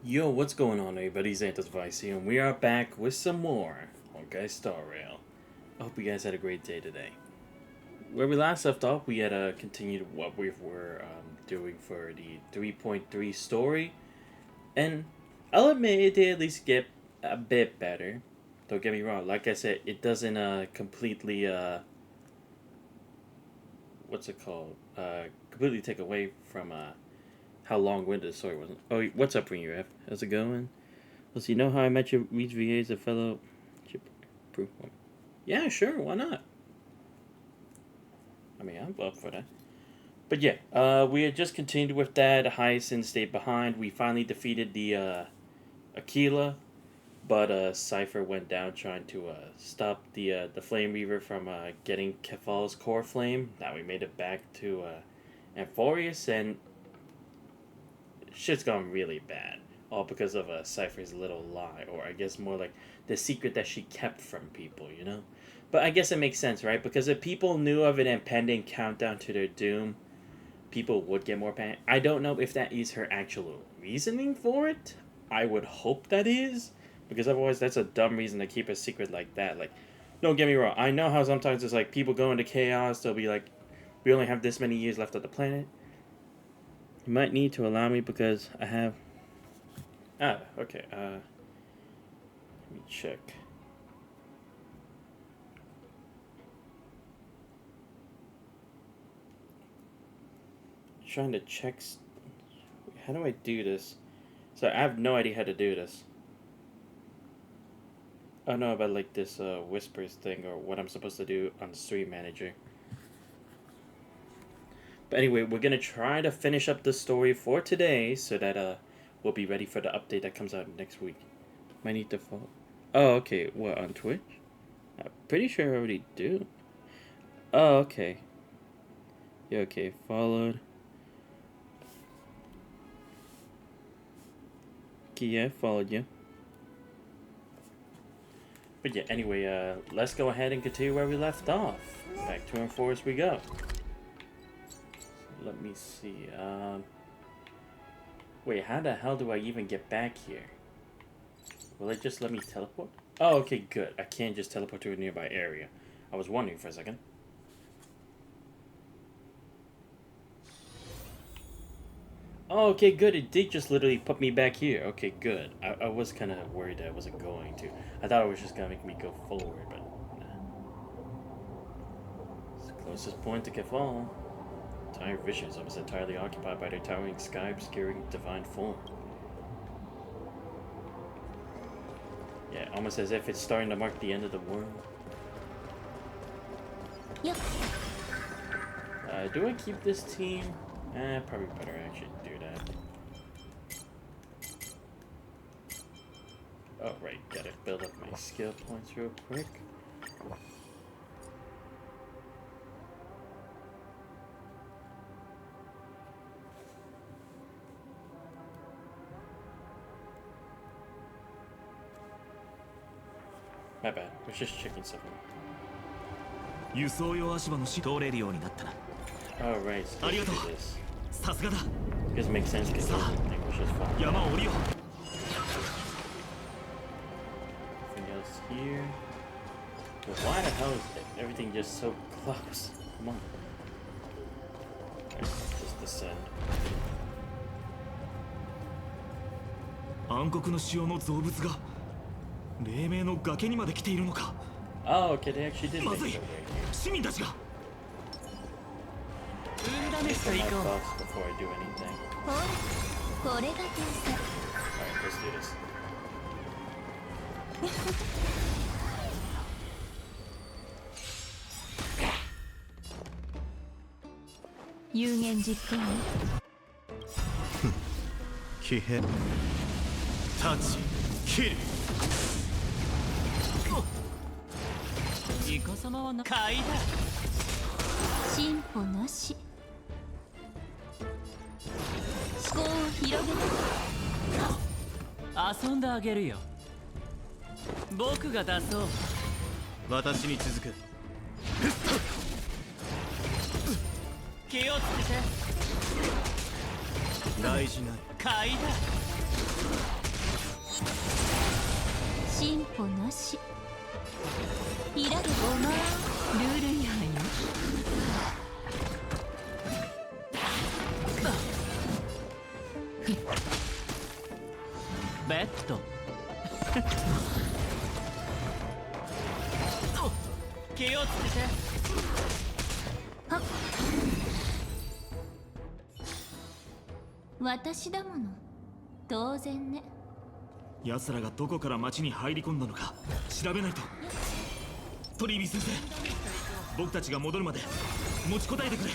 Yo, what's going on, everybody? Xanthus Vice here, and we are back with some more Honkai Star Rail. I hope you guys had a great day today. Where we last left off, we had continued what we were doing for the 3.3 story, and I'll admit it did at least get a bit better. Don't get me wrong, like I said, it doesn't completely, what's it called? Completely take away from how long-winded the story wasn't. Oh, what's up, Ring UF? How's it going? Let's see. Know how I met your Reach VA as a fellow chip proof one? Yeah, sure. Why not? I mean, I'm up for that. But yeah, we had just continued with that. Hyacinth stayed behind. We finally defeated the Aquila, but Cypher went down trying to stop the Flame Reaver from getting Kefal's core flame. Now we made it back to Amphorius, and shit's gone really bad. All because of Cypher's little lie, or I guess more like the secret that she kept from people, you know? But I guess it makes sense, right? Because if people knew of an impending countdown to their doom, people would get more panic. I don't know if that is her actual reasoning for it. I would hope that is, because otherwise that's a dumb reason to keep a secret like that. Like, don't get me wrong, I know how sometimes it's like people go into chaos, they'll be like, we only have this many years left on the planet. You might need to allow me because I have... Ah, okay, let me check. Trying to check... How do I do this? So I have no idea how to do this. I don't know about like this whispers thing or what I'm supposed to do on Stream Manager. But anyway, we're going to try to finish up the story for today so that we'll be ready for the update that comes out next week. Might need to follow. Oh, okay. What, on Twitch? I'm pretty sure I already do. Oh, okay. Yeah, okay. Followed. Okay, yeah, followed you. But yeah, anyway, let's go ahead and continue where we left off. Back to Enforce we go. Let me see. Wait, how the hell do I even get back here? Will it just let me teleport? Oh, okay, good. I can't just teleport to a nearby area. I was wondering for a second. Oh, okay, good. It did just literally put me back here. Okay, good. I was kind of worried that I wasn't going to. I thought it was just going to make me go forward, but nah. It's the closest point to Kefal. Entire vision is almost entirely occupied by their towering sky obscuring divine form. Yeah, almost as if it's starting to mark the end of the world. Yep. Do I keep this team? Probably better actually do that. Oh, right, gotta build up my skill points real quick. My bad. I was just checking something. Alright, so let's do this. Because it makes sense because English is fine. Anything else here? But why the hell is everything just so close? Come on. Alright, just descend. Oh, okay, they actually did make it over here. Make my buffs before I do anything. Alright, let's do this. 歩なし。いらでごまルール違反よ。ベッド気をつけて。はっ、私だもの。当然ね。奴らがどこから町に入り込んだのか調べないと。トリービー先生、僕たちが戻るまで持ちこたえてくれ。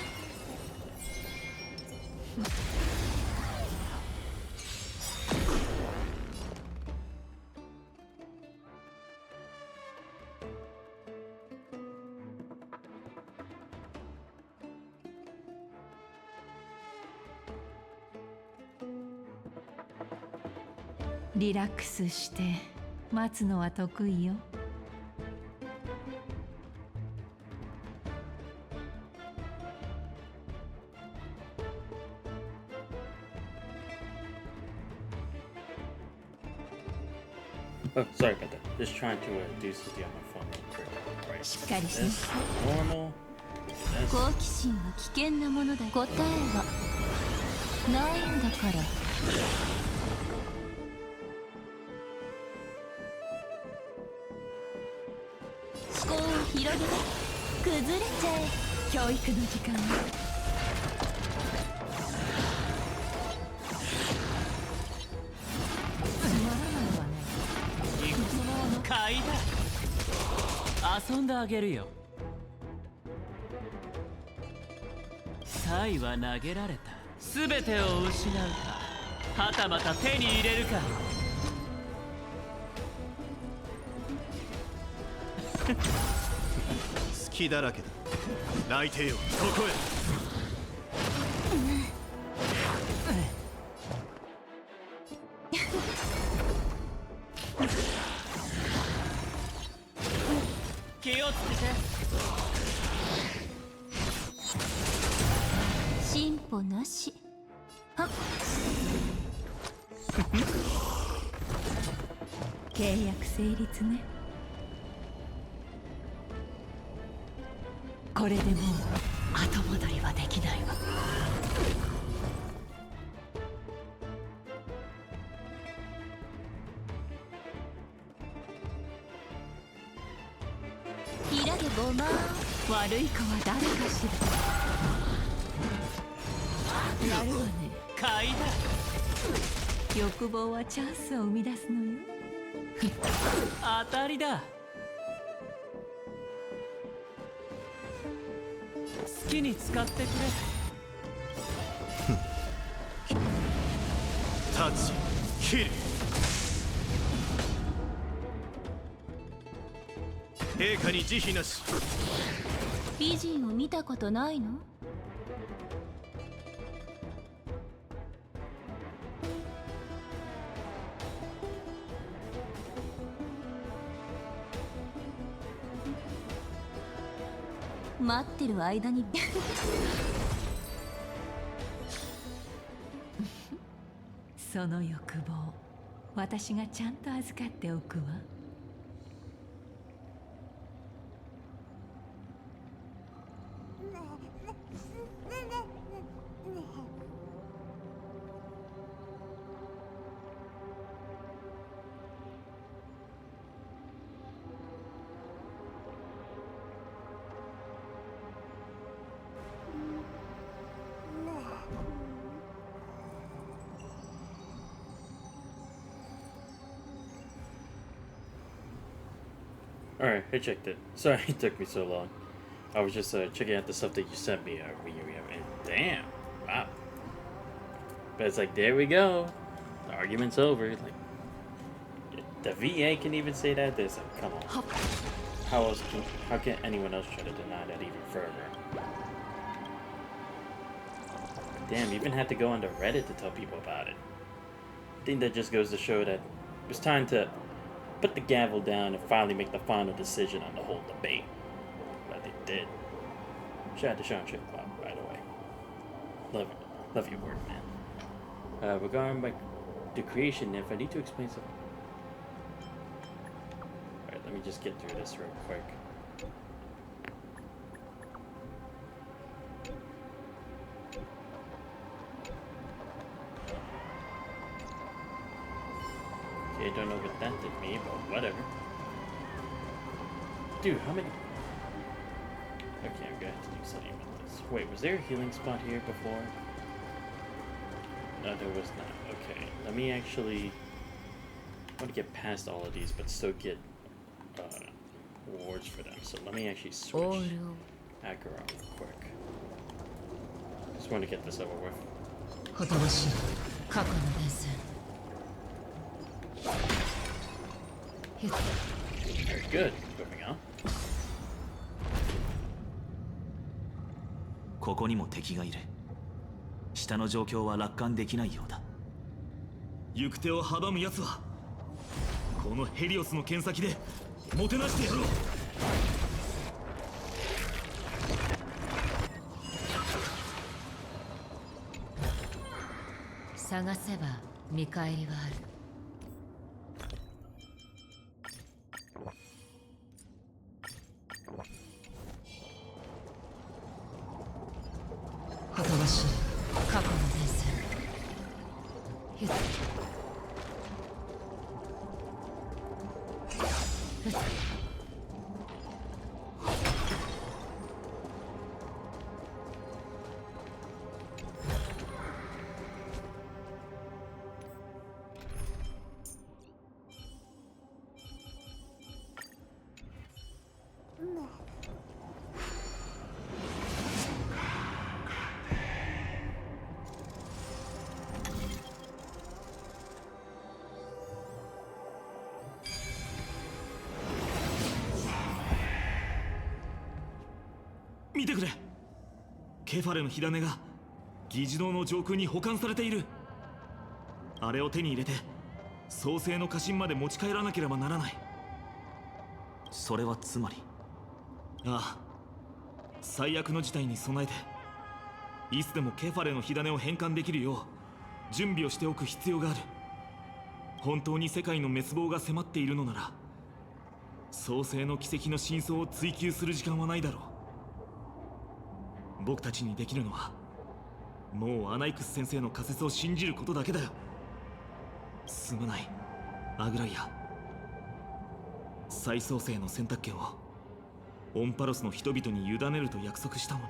リラックスして待つのは得意よ。Oh, sorry about that. Just trying to do something on my phone real quick. Right. しっかりしな This さい。 normal. This. 好奇心は危険なものだ。答えはないんだから。思考を広げて崩れちゃえ。教育の時間よ。つまらないわね。買いだ。遊んであげるよ。サイは投げられた。全てを失うか、はたまた手に入れるか。隙だらけだ。泣いてよ、ここへ。気をつけて。進歩なし。はっ。契約成立ね。これでもう後戻りはできないわ。イラでごまー。悪い子は誰かしら。やるわね。買いだ。欲望はチャンスを生み出すのよ。当たりだ。好きに使ってくれ。タッチ、キル。陛下に慈悲なし。美人を見たことないの？待ってる間にその欲望、私がちゃんと預かっておくわ。Alright, I checked it. Sorry it took me so long. I was just checking out the stuff that you sent me, and damn, wow. But it's like, there we go. The argument's over. Like, the VA can even say that? This, like, come on. How can anyone else try to deny that even further? Damn, you even had to go onto Reddit to tell people about it. I think that just goes to show that it was time to put the gavel down and finally make the final decision on the whole debate. But they did. Shout out to Sean Chipcloud, by the way. Love your work, man. Regarding the creation nymph, I need to explain something. let me just get through this real quick. Okay, don't know what that did me, but whatever. Dude, how many... Okay, I'm gonna have to do something about this. Wait, was there a healing spot here before? No, there was not. Okay, let me actually... I want to get past all of these, but still get rewards for them. So let me actually switch Akira real quick. Just want to get this over with. ほとばしろ過去の伝線 Very good. Moving on. ここにも敵がいる。下の状況は楽観できないようだ。行く手を阻む奴はこのヘリオスの剣先でもてなしてやろう。探せば見返りはある。ほとばしる過去の伝線ひっ見てくれ。ケファレの火種が議事堂の上空に保管されている。あれを手に入れて創世の家臣まで持ち帰らなければならない。それはつまり、ああ、最悪の事態に備えていつでもケファレの火種を返還できるよう準備をしておく必要がある。本当に世界の滅亡が迫っているのなら創世の奇跡の真相を追求する時間はないだろう。僕たちにできるのはもうアナイクス先生の仮説を信じることだけだよ。すまないアグライア。再創生の選択権をオンパロスの人々に委ねると約束したのに。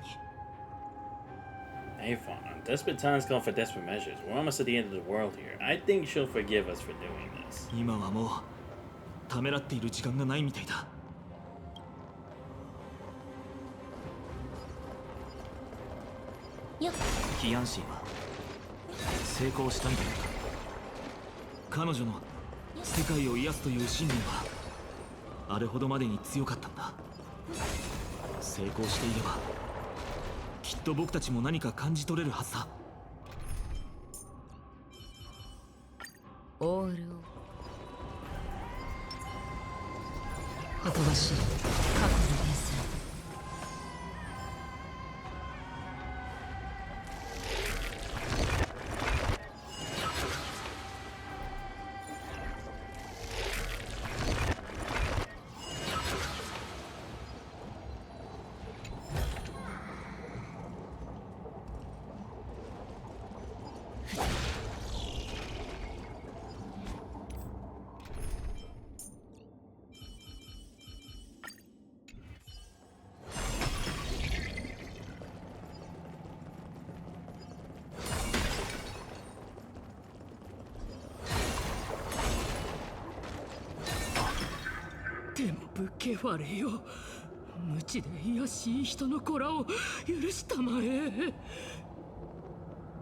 Hey, Fawn, desperate times call for desperate measures. We're almost at the end of the world here. I think she'll forgive us for doing this. 今はもうためらっている時間がないみたいだ。キアンシーは成功したみたいだ。彼女の世界を癒すという信念はあれほどまでに強かったんだ。成功していればきっと僕たちも何か感じ取れるはずだ。オールをほとばしる過去の伝線天賦ケファレよ、無知で卑しい人の子らを許したまえ。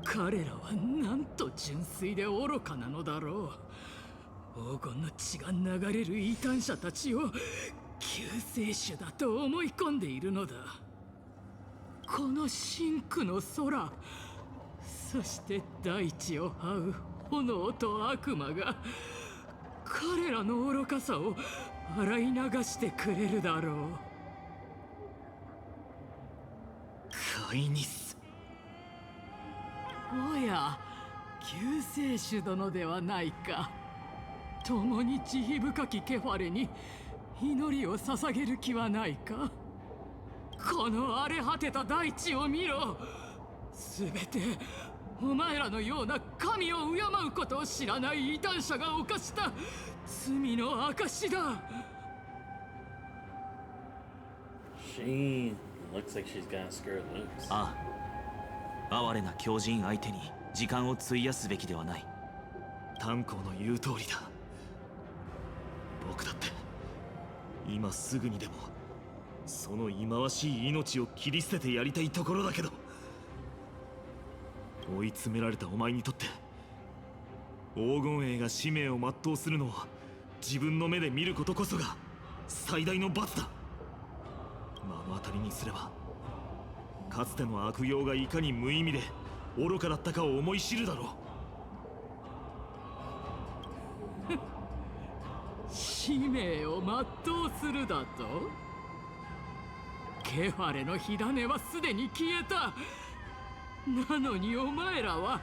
彼らはなんと純粋で愚かなのだろう。黄金の血が流れる異端者たちを救世主だと思い込んでいるのだ。この深空の空、そして大地を這う炎と悪魔が彼らの愚かさを洗い流してくれるだろう。カイニス。おや、救世主殿ではないか。共に慈悲深きケファレに祈りを捧げる気はないか。この荒れ果てた大地を見ろ。すべてお前らのような神を敬うことを知らない異端者が犯した罪の証だ。She looks like she's gonna screw loose. ああ、哀れな狂人相手に時間を費やすべきではない。炭鉱の言う通りだ。僕だって今すぐにでもその忌まわしい命を切り捨ててやりたいところだけど、追い詰められたお前にとって黄金衛が使命を全うするのを自分の目で見ることこそが最大の罰だ。目の当たりにすればかつての悪行がいかに無意味で愚かだったかを思い知るだろう。使命を全うするだと。ケファレの火種はすでに消えた。なのにお前らは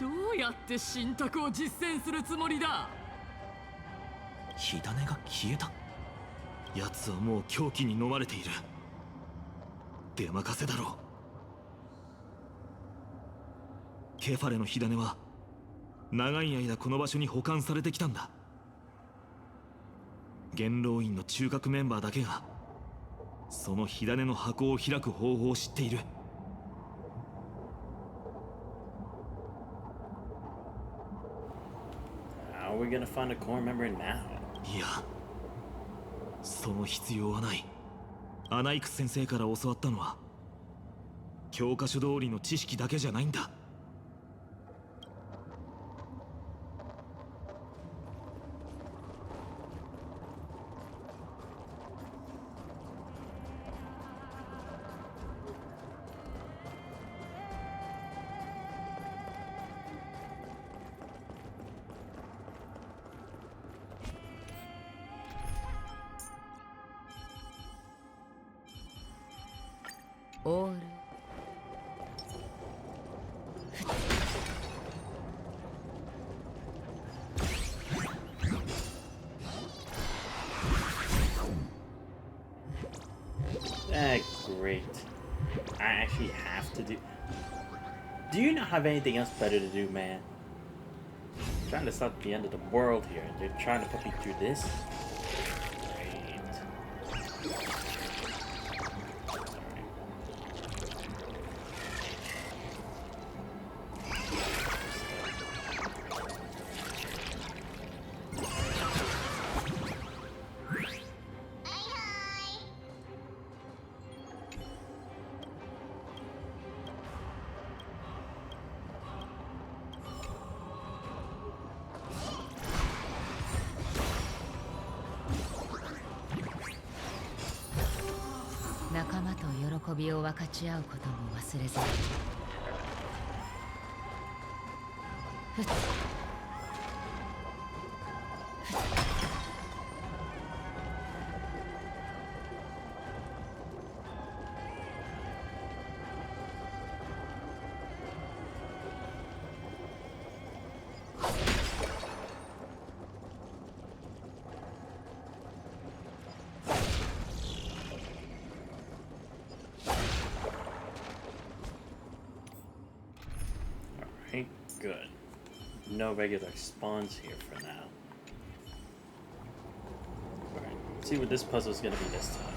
どうやって神託を実践するつもりだ。火種が消えた。奴はもう狂気に飲まれている。出任せだろう。ケファレの火種は長い間この場所に保管されてきたんだ。元老院の中核メンバーだけがその火種の箱を開く方法を知っている。How are we gonna find a core member now? いや、その必要はない。アナイクス先生から教わったのは教科書通りの知識だけじゃないんだ。オールGreat. I actually have to do. Do you not have anything else better to do, man? I'm trying to stop the end of the world here. They're trying to put me through this. Right. 仲間と喜びを分かち合うことも忘れずに。Alright, good. No regular spawns here for now. Alright, let's see what this puzzle is gonna be this time.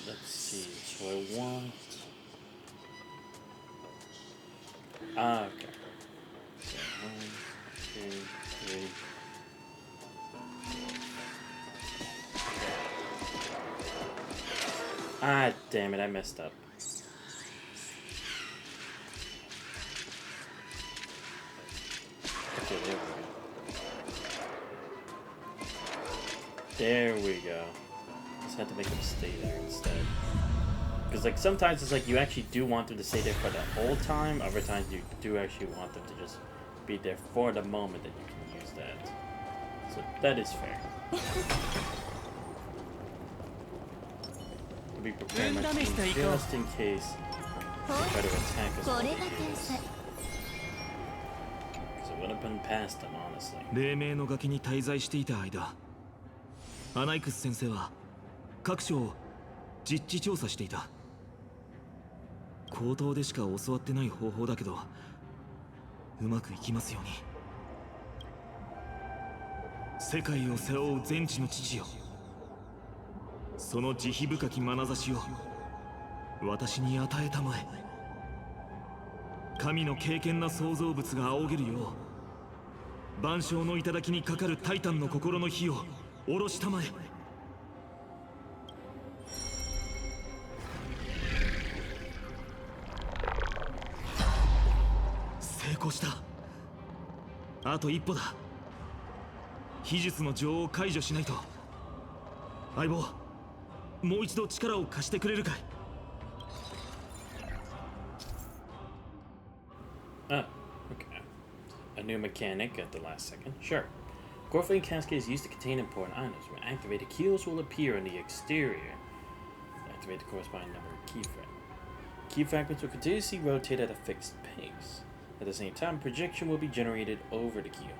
Let's see, so I want... okay. So 1, 2, 3... Ah, damn it, I messed up. Okay, there we go. Just had to make them stay there instead. Because like sometimes it's like you actually do want them to stay there for the whole time. Other times you do actually want them to just be there for the moment that you can use that. So that is fair. I'll be preparing my team just in case they try to attack us. So wouldn't have been past them, honestly. 黎明の崖に滞在していた間、アナイクス先生は各所を実地調査していた。口頭でしか教わってない方法だけど、うまくいきますように。世界を背負う全知の父よ、その慈悲深き眼差しを私に与えたまえ。神の敬虔な創造物が仰げるよう、万象の頂にかかるタイタンの心の火を下ろしたまえ。成功した。あと一歩だ。秘術の情を解除しないと。相棒、もう一度力を貸してくれるかい。Oh, okay. A new mechanic at the last second. Sure. Gorflame cascades used to contain important items. When activated, keys will appear on the exterior. Activate the corresponding number of key fragments. Key fragments will continuously rotate at a fixed pace. At the same time, projection will be generated over the keyhole.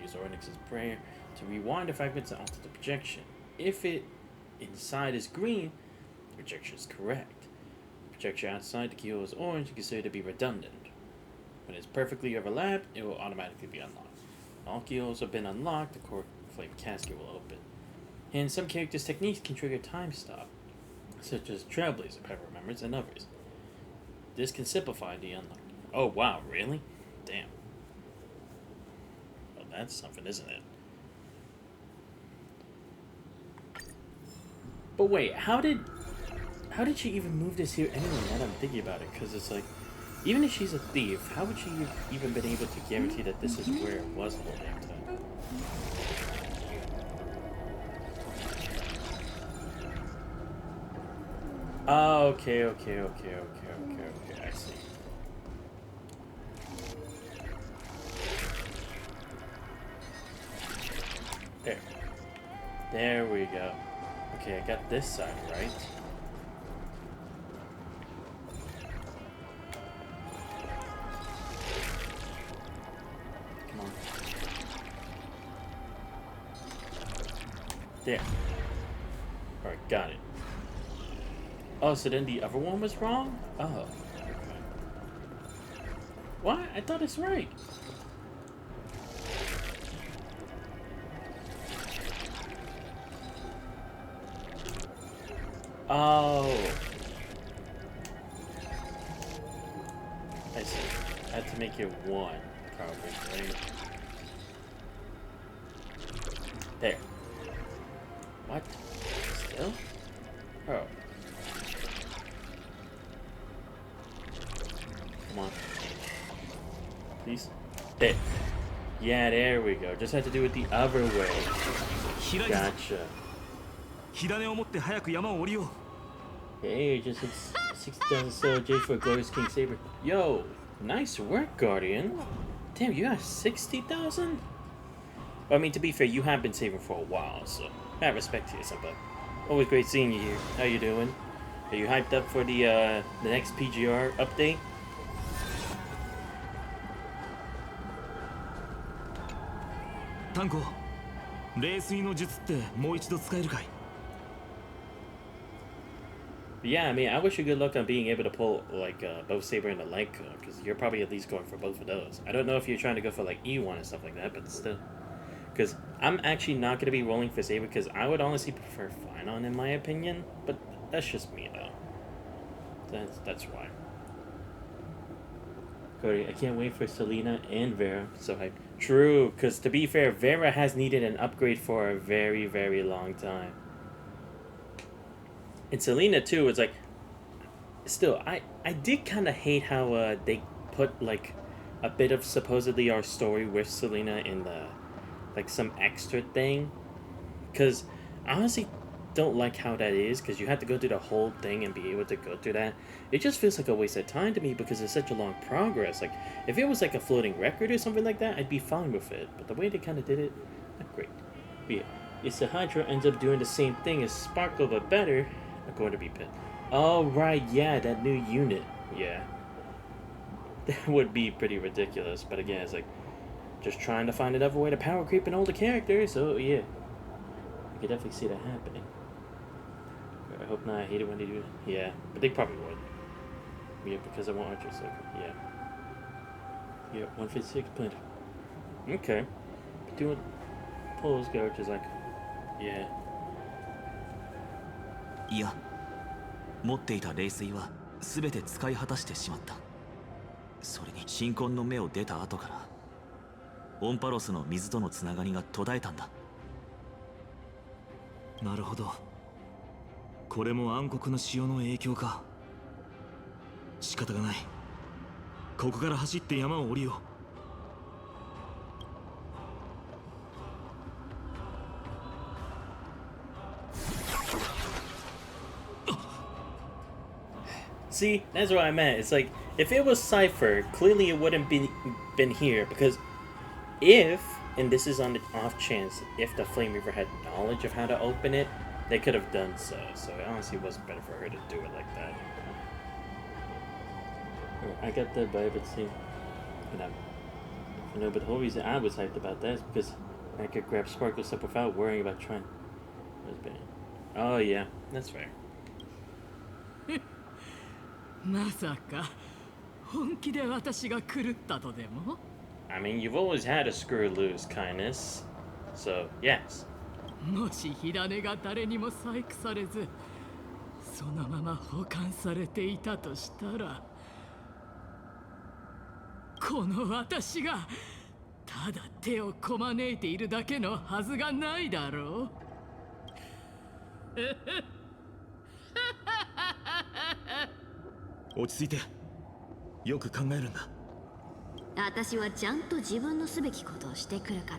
Use Ornix's prayer to rewind the fragments and alter the projection. If it inside is green, the projection is correct. The projection outside the keyhole is orange and considered to be redundant. When it's perfectly overlapped, it will automatically be unlocked. When all keyholes have been unlocked, the core flame casket will open. And some characters' techniques can trigger time stop, such as Trailblazer, Pepper Remembers, and others. This can simplify the unlock. Oh wow, really? Damn. Well, that's something, isn't it? But wait, how did she even move this here anyway, now that I'm thinking about it? Because it's like, even if she's a thief, how would she have even been able to guarantee that this is where it was the whole damn time? Oh, okay, I see. There we go. Okay, I got this side right. Come on. There. Alright, got it. Oh, so then the other one was wrong? Oh. What? I thought it's right. Oh. I see. I had to make it one, probably, right? There. What? Still? Oh. Come on. Please. There. Yeah, there we go. Just had to do it the other way. Gotcha. 火種を持って早く山を降りよう。 Hey, just 60,000 sell J for a Glorious King Saber. Yo, nice work, Guardian. Damn, you got 60,000? Well, I mean, to be fair, you have been saving for a while, so I have respect to yourself, but always great seeing you here. How you doing? Are you hyped up for the next PGR update? タンコ、冷水の術ってもう一度使えるかい？ Yeah, I mean, I wish you good luck on being able to pull, like, both Saber and the Light Cone, because you're probably at least going for both of those. I don't know if you're trying to go for, like, E1 and stuff like that, but still. Because I'm actually not going to be rolling for Saber, because I would honestly prefer Flynon, in my opinion, but that's just me, though. That's why. Cody, I can't wait for Selena and Vera, so hype. True, because to be fair, Vera has needed an upgrade for a very, very long time. And Selena too is like, still, I did kind of hate how they put like a bit of supposedly our story with Selena in the like some extra thing, because I honestly don't like how that is, because you have to go through the whole thing and be able to go through that. It just feels like a waste of time to me, because it's such a long progress. Like if it was like a floating record or something like that, I'd be fine with it, but the way they kind of did it, not great. But yeah, if the Hydra ends up doing the same thing as Sparkle but better, I'm going to be pissed. Oh right, yeah, that new unit. Yeah. That would be pretty ridiculous, but again, it's like just trying to find another way to power creep an older character, so yeah. I could definitely see that happening. I hope not. I hate it when they do it. Yeah, but they probably would. Yeah, because I want Archer Circle. Yeah. Yeah, 156 plenty. Okay. Doing pull those characters like, yeah. いや、持っていた冷水は全て使い果たしてしまった。それに新婚の目を出た後からオンパロスの水とのつながりが途絶えたんだ。なるほど。これも暗黒の潮の影響か。仕方がない。ここから走って山を降りよう。See, that's what I meant. It's like, if it was Cypher, clearly it wouldn't been here, because if, and this is on the off chance, if the Flame Reaver had knowledge of how to open it, they could have done so. So it honestly wasn't better for her to do it like that. I got that by but see, but the whole reason I was hyped about that is because I could grab Sparkle stuff without worrying about trying. That's bad. Oh yeah, that's fair. まさか本気で私が狂ったとでも？ I mean, you've always had a screw loose kindness, so yes. もし火種が誰にも細工されずそのまま保管されていたとしたら、この私がただ手をこまねいているだけのはずがないだろう。落ち着いて。よく考えるんだ。私はちゃんと自分のすべきことをしてくるか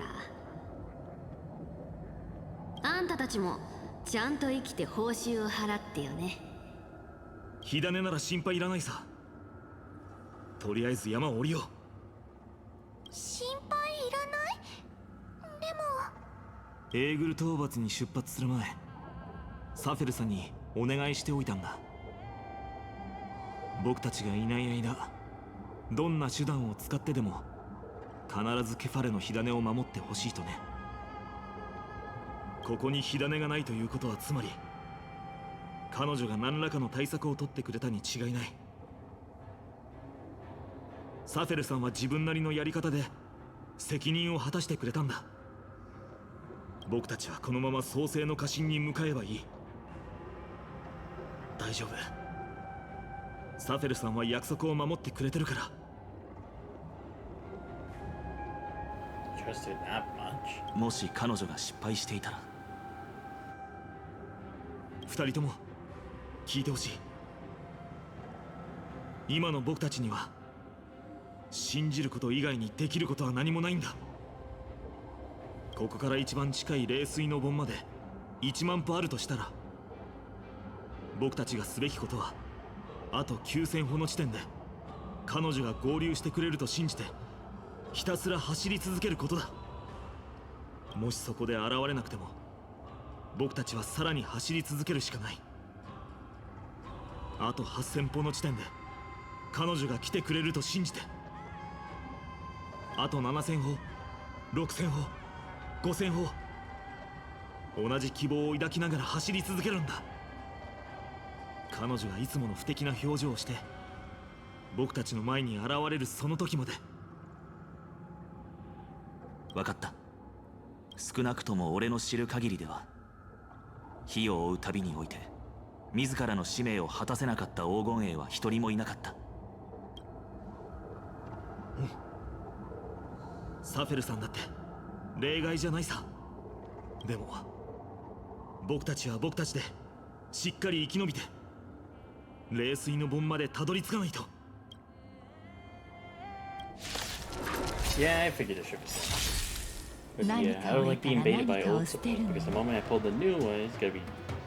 ら。あんたたちもちゃんと生きて報酬を払ってよね。火種なら心配いらないさ。とりあえず山を降りよう。心配いらない？でもエーグル討伐に出発する前、サフェルさんにお願いしておいたんだ。僕たちがいない間、どんな手段を使ってでも必ずケファレの火種を守ってほしいとね。ここに火種がないということはつまり彼女が何らかの対策を取ってくれたに違いない。サフェルさんは自分なりのやり方で責任を果たしてくれたんだ。僕たちはこのまま創世の家臣に向かえばいい。大丈夫。サフェルさんは約束を守ってくれてるから。もし彼女が失敗していたら、二人とも聞いてほしい。今の僕たちには信じること以外にできることは何もないんだ。ここから一番近い冷水の盆まで1万歩あるとしたら、僕たちがすべきことはあと9000歩の地点で彼女が合流してくれると信じてひたすら走り続けることだ。もしそこで現れなくても僕たちはさらに走り続けるしかない。あと8000歩の地点で彼女が来てくれると信じて、あと7000歩、6000歩、5000歩、同じ希望を抱きながら走り続けるんだ。彼女がいつもの不敵な表情をして僕たちの前に現れるその時まで。分かった。少なくとも俺の知る限りでは、火を追う旅において自らの使命を果たせなかった黄金衛は一人もいなかった。うん。サフェルさんだって例外じゃないさ。でも僕たちは僕たちでしっかり生き延びて冷水の盆までたどり着かないと。Yeah, I figured it should be so. But yeah, I don't like being baited by old support, because the moment I pull the new one, it's gonna be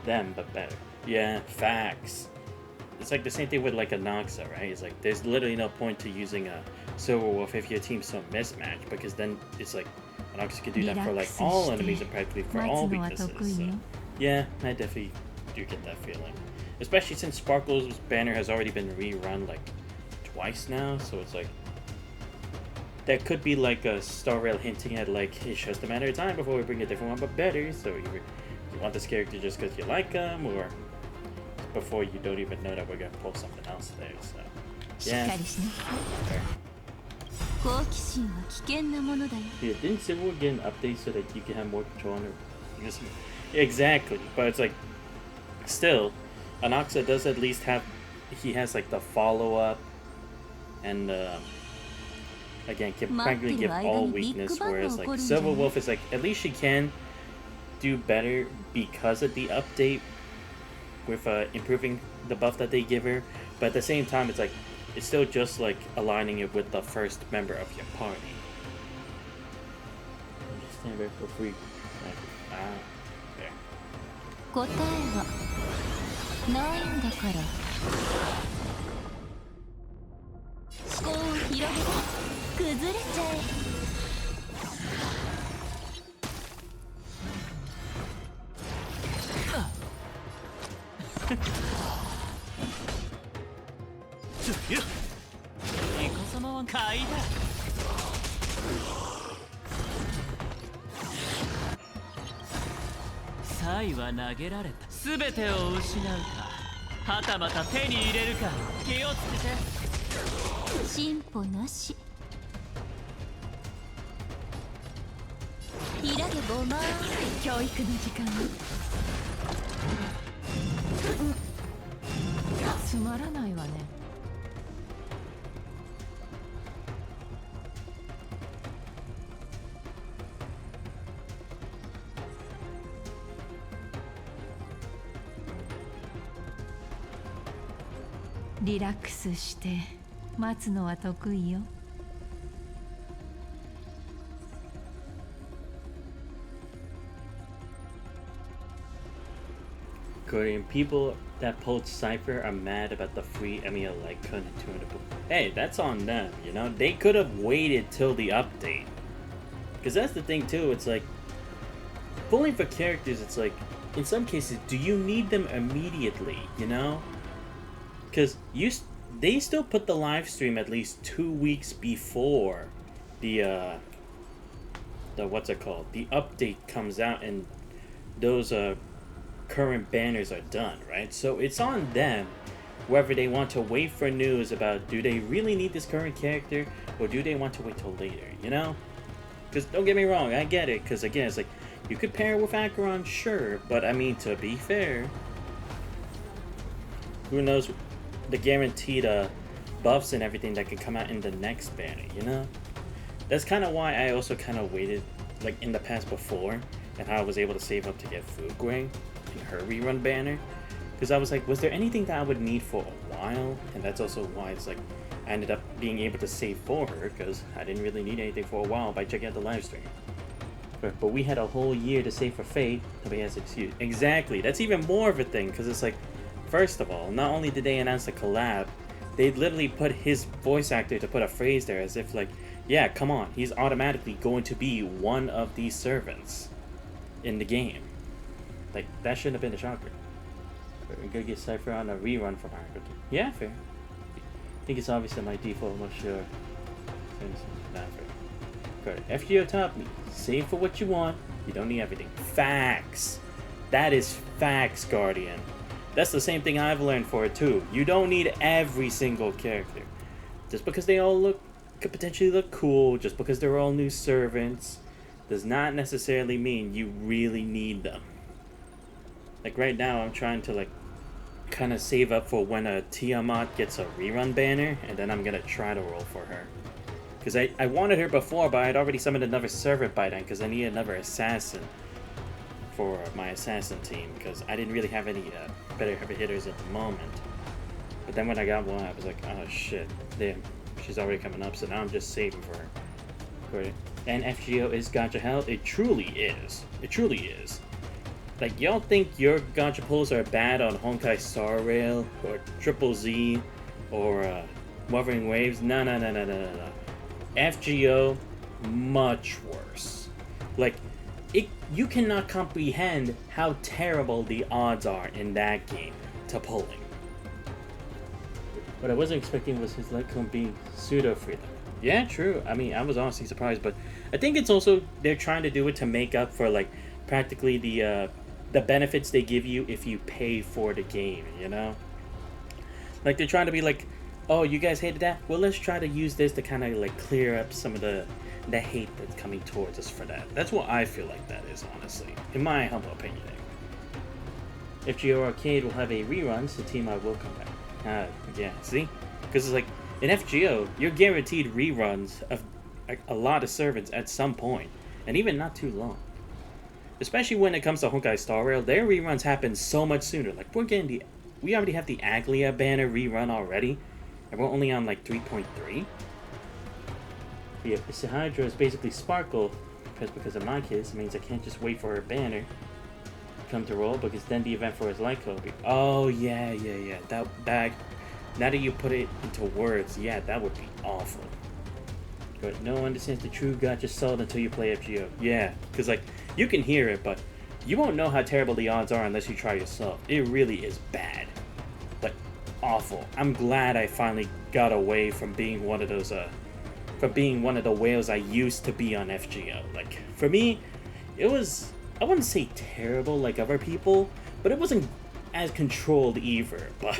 them, but better. Yeah, facts. It's like the same thing with like a Noxa, right? It's like there's literally no point to using a Silver Wolf if your team's so mismatched, because then it's like a Noxa could do that for like all enemies and practically for all weaknesses. So yeah, I definitely do get that feeling. Especially since Sparkle's banner has already been rerun like twice now, so it's like that could be like a star rail hinting at like it's just a matter of time before we bring a different one but better. So you want this character just because you like them, or before you don't even know that we're gonna pull something else there. So しっ yeah. かりしなさい Fair. 好奇心は危険なものだよ Yeah, didn't Civil get an update so that you can have more control on her? Just, exactly, but it's like, still, Anaxa does at least have, he has like the follow up, and again, can practically give all weakness. Whereas like Silver Wolf is like, at least she can do better because of the update with improving the buff that they give her. But at the same time, it's like, it's still just like aligning it with the first member of your party. Stand back for free. There. 答えはないんだから思考を広げて崩れちゃニコ様は買いだ。サイは投げられた。すべてを失うか、はたまた手に入れるか。気をつけて。え進歩なしひらげごま教育の時間つまらないわね リラックスして待つのは得意よ Korean people that pulled Cypher are mad about the free Emil like couldn't tune it. Hey, that's on them, you know? They could have waited till the update. Because that's the thing too, it's like pulling for characters, it's like in some cases, do you need them immediately, you know? Because they still put the live stream at least 2 weeks before the what's it called? The update comes out and those current banners are done, right? So it's on them whether they want to wait for news about do they really need this current character or do they want to wait till later, you know? Because don't get me wrong, I get it, because again, it's like you could pair it with Acheron, sure, but I mean, to be fair, who knows the guaranteed buffs and everything that could come out in the next banner, you know? That's kind of why I also kind of waited, like in the past before, and how I was able to save up to get Fuguang in her rerun banner. Because I was like, was there anything that I would need for a while? And that's also why it's like, I ended up being able to save for her, because I didn't really need anything for a while by checking out the live stream. But we had a whole year to save for Fate, nobody has an excuse. Exactly, that's even more of a thing, because it's like, first of all, not only did they announce the collab, they literally put his voice actor to put a phrase there as if like, yeah, come on, he's automatically going to be one of these servants in the game. Like, that shouldn't have been a shocker. We're gonna get Cypher on a rerun from Argo. Yeah, fair. I think it's obviously my default, I'm not sure. Not fair. Good. FGO taught me, save for what you want, you don't need everything. Facts! That is facts, Guardian. That's the same thing I've learned for it too. You don't need every single character. Just because they all could potentially look cool, just because they're all new servants, does not necessarily mean you really need them. Like right now, I'm trying to like kind of save up for when a Tiamat gets a rerun banner, and then I'm gonna try to roll for her. Because I wanted her before, but I'd already summoned another servant by then, because I needed another assassin for my assassin team, because I didn't really have any better heavy hitters at the moment. But then when I got one, I was like, oh shit, damn, she's already coming up, so now I'm just saving for her. Great. And FGO is gacha hell? It truly is. It truly is. Like, y'all think your gacha pulls are bad on Honkai Star Rail, or Triple Z, or Wuthering Waves? No. FGO, much worse. Like, you cannot comprehend how terrible the odds are in that game to pulling. What I wasn't expecting was his Lightcone being pseudo-freedom. Yeah, true. I mean, I was honestly surprised, but I think it's also they're trying to do it to make up for like practically the benefits they give you if you pay for the game. You know, like they're trying to be like, oh, you guys hated that. Well, let's try to use this to kind of like clear up some of the hate that's coming towards us for that. That's what I feel like that is, honestly, in my humble opinion. FGO Arcade will have a rerun, so Team I will come back. Yeah, see? Because it's like, in FGO, you're guaranteed reruns of a lot of servants at some point, and even not too long. Especially when it comes to Honkai Star Rail, their reruns happen so much sooner. Like, we already have the Aglia banner rerun already, and we're only on like 3.3. Yeah, Hydra is basically Sparkle, because in my case, it means I can't just wait for her banner to come to roll, because then the event for his light code will be, oh yeah, that now that you put it into words, yeah, that would be awful. But no one understands the true gacha sold until you play FGO. Yeah, because like, you can hear it, but you won't know how terrible the odds are unless you try yourself. It really is bad. Like, awful. I'm glad I finally got away from being one of those, from being one of the whales I used to be on FGO. Like, for me, it was, I wouldn't say terrible like other people, but it wasn't as controlled either. But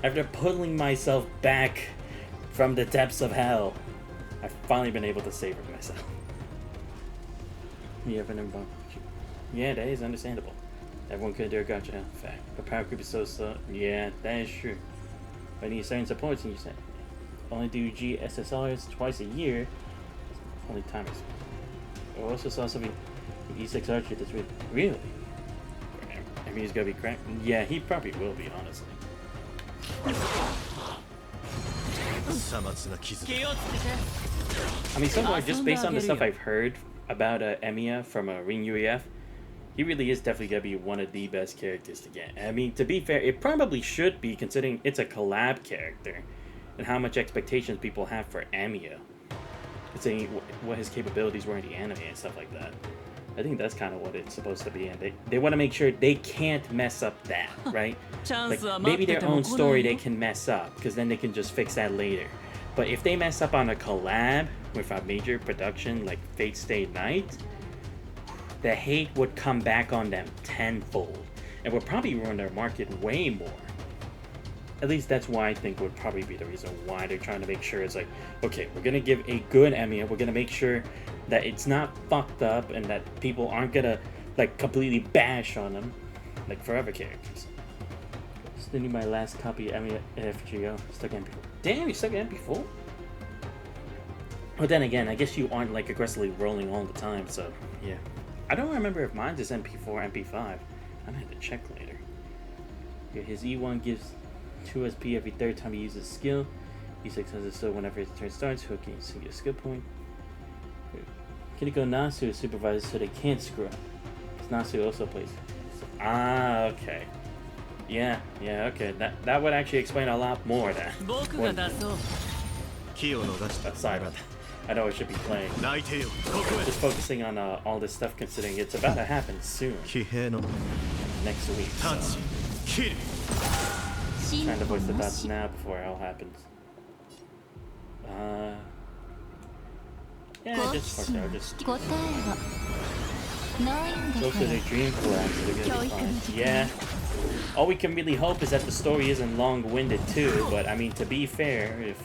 after pulling myself back from the depths of hell, I've finally been able to savor myself. Yeah, that is understandable. Everyone could do a gacha, fact. But power creep is so slow. Yeah, that is true. But you need certain supports, and you said only do GSSRs twice a year. Only time is. I also saw something E6 Archer that's really. I mean, he's gonna be cracked. Yeah, he probably will be, honestly. I mean, so far, just based on the stuff I've heard about Emiya from Ring UEF, he really is definitely going to be one of the best characters to get. I mean, to be fair, it probably should be, considering it's a collab character, and how much expectations people have for Emiya. Saying what his capabilities were in the anime and stuff like that. I think that's kind of what it's supposed to be, and they want to make sure they can't mess up that, right? Like, maybe their own story they can mess up, because then they can just fix that later. But if they mess up on a collab with a major production like Fate Stay Night, the hate would come back on them tenfold, and would probably ruin their market way more. At least that's why I think would probably be the reason why they're trying to make sure it's like, okay, we're gonna give a good Emiya, we're gonna make sure that it's not fucked up and that people aren't gonna like completely bash on them like for other characters. Still need my last copy of Emiya FGO. Stuck in MP4. Damn, you stuck in MP4? But then again, I guess you aren't like aggressively rolling all the time, so yeah. I don't remember if mine's is MP4 or MP5. I'm gonna have to check later. Yeah, his E1 gives 2 SP every third time he uses skill. E6 has it so whenever his turn starts, he'll gain a single skill point. Kiniko Nasu is supervised so they can't screw up. Because Nasu also plays. Okay. Yeah, okay. That would actually explain a lot more then. Aside of that, I know I should be playing. Just focusing on all this stuff, considering it's about to happen soon. Next week. So. Trying to voice the thoughts now before it all happens. Yeah, just fuck it. Just. Go for their dream collapse. They're gonna be fine. Yeah. All we can really hope is that the story isn't long-winded too. But I mean, to be fair, if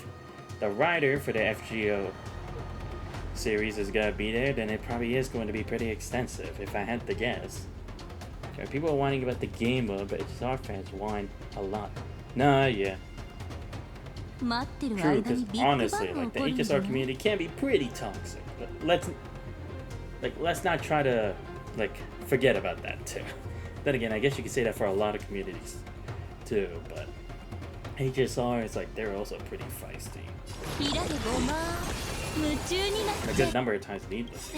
the writer for the FGO series is gonna be there, then it probably is going to be pretty extensive, if I had to guess. Okay, people are whining about the game mode, but HR fans whine a lot. Nah, yeah. True, because honestly, like the HSR community can be pretty toxic. But let's not try to like forget about that too. Then again, I guess you could say that for a lot of communities too, but HSR is like they're also pretty feisty. A good number of times needless.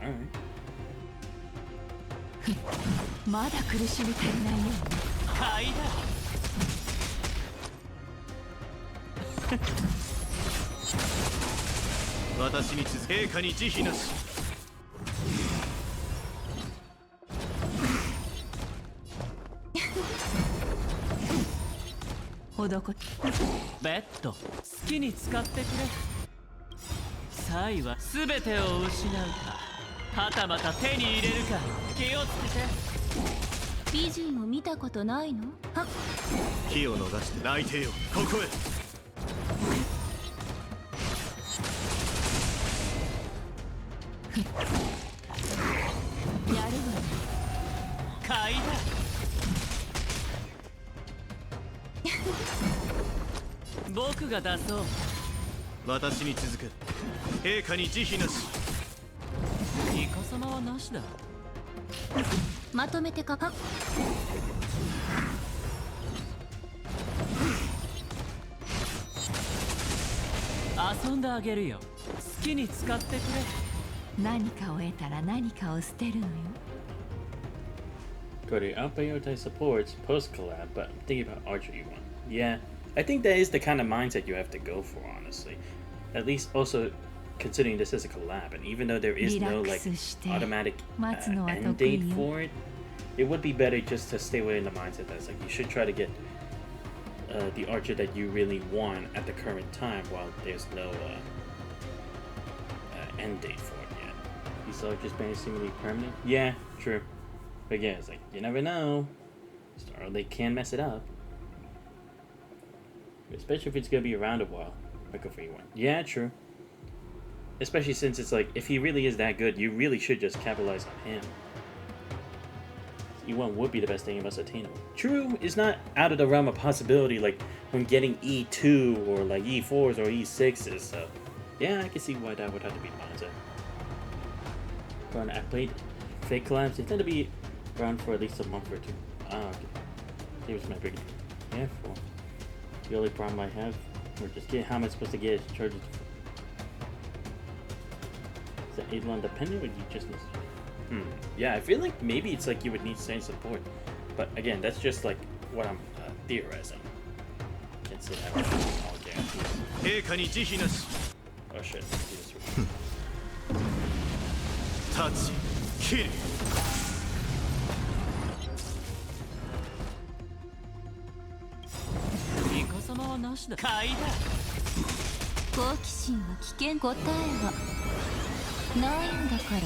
Alright. まだ苦しみ足りないよ。買いだ。私に続け、陛下に慈悲なし。ベッド好きに使ってくれ。サイは全てを失うか、はたまた手に入れるか、気をつけて。美人を見たことないの？はっ。気を逃して内定よ、ここへ。やるわね。買いだ。僕が出そう。私に続く。陛下に慈悲なし。イカ様はなしだ。まとめてか。はっ。遊んであげるよ。好きに使ってくれ。何かを得たら何かを捨てるのよ。Cody, I'll prioritize supports post collab, but I'm thinking about archery one. Yeah, I think that is the kind of mindset you have to go for, honestly. At least also considering this is a collab, and even though there is no like automatic end date for it, it would be better just to stay within the mindset that's like you should try to get the archer that you really want at the current time while there's no end date for it yet. These archers being seemingly permanent? Yeah, true. But again, it's like, you never know. Or they can mess it up. Especially if it's going to be around a while. Like a free one. Yeah, true. Especially since it's like, if he really is that good, you really should just capitalize on him. E1 would be the best thing of us attainable. True, it's not out of the realm of possibility, like when getting E2 or like E4s or E6s. So, yeah, I can see why that would have to be mindset. But I played fake collabs. They tend to be around for at least a month or two. Ah, okay. Here's my big for. The only problem I have, or just get how am I supposed to get charges? Is that Eidolon dependent or you just need? Yeah, I feel like maybe it's like you would need same support, but again, that's just like what I'm theorizing. Can't say that all guarantees. Oh shit. Touch, kill. イカ様はなしだ。買いだ。好奇心は危険。答えはないんだから。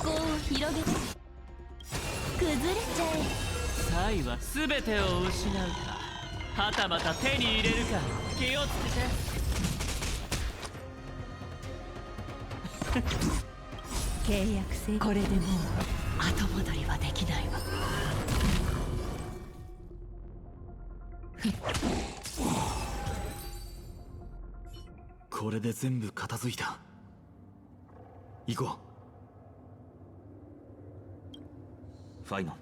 思考を広げて崩れちゃえ。サイは全てを失うか、はたまた手に入れるか、気をつけて。契約性、これでもう後戻りはできないわ。これで全部片付いた。行こう。ファイナル。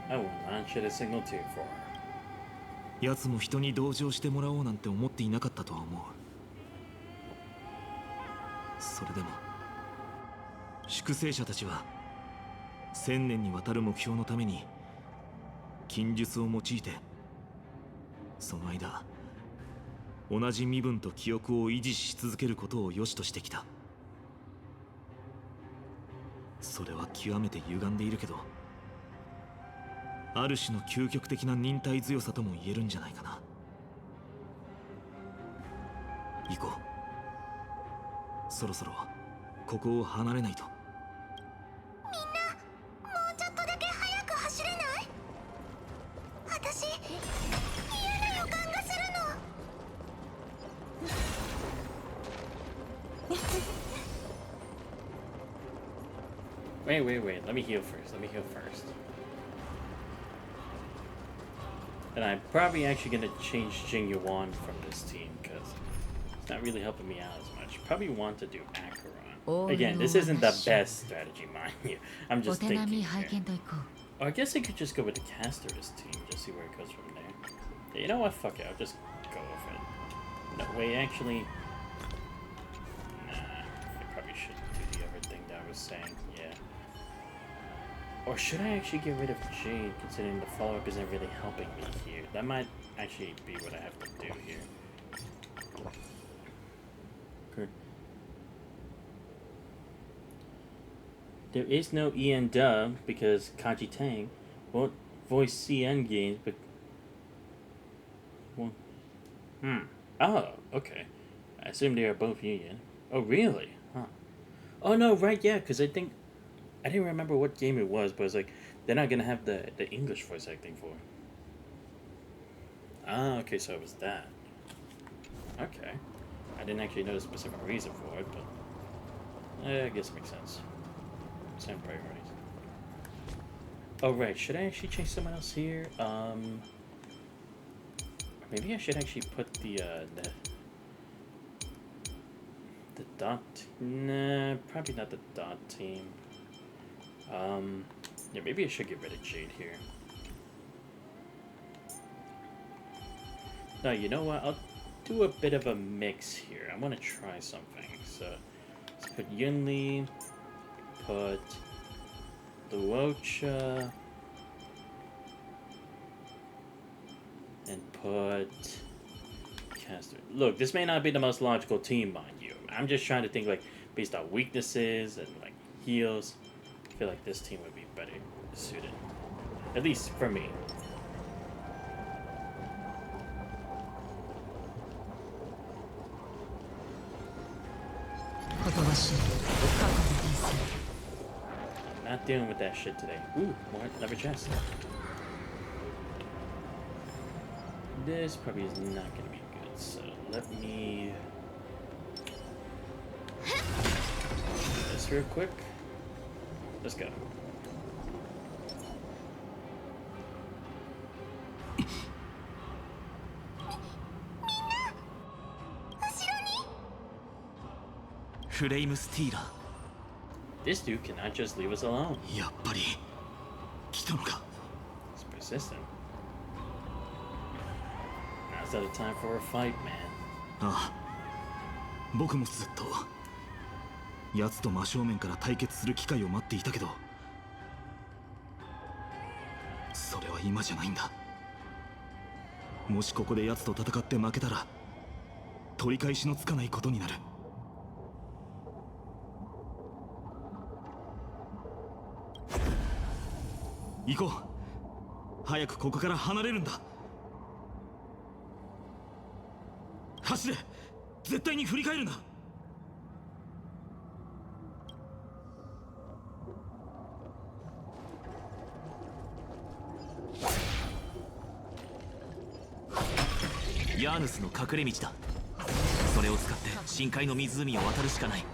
I will launch it a signal to for her. 奴も人に同情してもらおうなんて思っていなかったとは思う。それでも粛清者たちは1000年にわたる目標のために禁術を用いてその間同じ身分と記憶を維持し続けることを良しとしてきた。それは極めて歪んでいるけど、ある種の究極的な忍耐強さとも言えるんじゃないかな。行こう。そろそろここを離れないと。みんな、もうちょっとだけ早く走れない？私、嫌な予感がするの。Wait. Let me heal first. And I'm probably actually gonna change Jing Yuan from this team because it's not really helping me out as much. Probably want to do Acheron. Again, this isn't the best strategy, mind you. I'm just thinking here. Or I guess I could just go with the Caster's team, just see where it goes from there. Yeah, you know what? Fuck it, I'll just go with it. No, wait, actually... Nah, I probably should do the other thing that I was saying, yeah. Or should I actually get rid of Jade, considering the follow-up isn't really helping me here? That might actually be what I have to do here. Good. There is no EN dub because Kaji Tang won't voice CN games, but... Well, oh, okay. I assume they are both Union. Oh, really? Huh. Oh, no, right, yeah, because I think... I didn't remember what game it was, but it's like, they're not gonna have the English voice acting for it. Ah, okay, so it was that. Okay. I didn't actually know the specific reason for it, but... I guess it makes sense. Same priorities. Oh, right, should I actually change someone else here? Maybe I should actually put the dot... Nah, probably not the dot team. Yeah, maybe I should get rid of Jade here. No, you know what? I'll do a bit of a mix here. I want to try something. So, let's put Yunli, put Luocha, and put Caster. Look, this may not be the most logical team, mind you. I'm just trying to think, like, based on weaknesses and, like, heals. I feel like this team would be better suited. At least for me. I'm not dealing with that shit today. Ooh, more lever chest. This probably is not going to be good, so let me... this real quick. Let's go. Flame Stealer. This dude cannot just leave us alone. やっぱり来たのか。 It's persistent. Now's not the time for a fight, man. ああ、僕もずっと奴と真正面から対決する機会を待っていたけど、それは今じゃないんだ。もしここで奴と戦って負けたら取り返しのつかないことになる。行こう。早くここから離れるんだ。走れ。絶対に振り返るな。ヤーヌスの隠れ道だ。それを使って深海の湖を渡るしかない。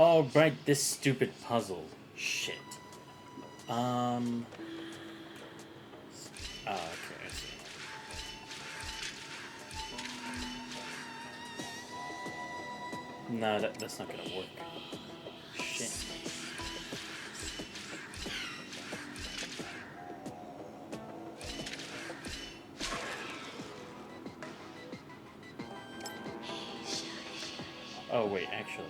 Oh, right, this stupid puzzle. Shit. Oh, okay, I see. No, that's not gonna work. Shit. Oh, wait, actually.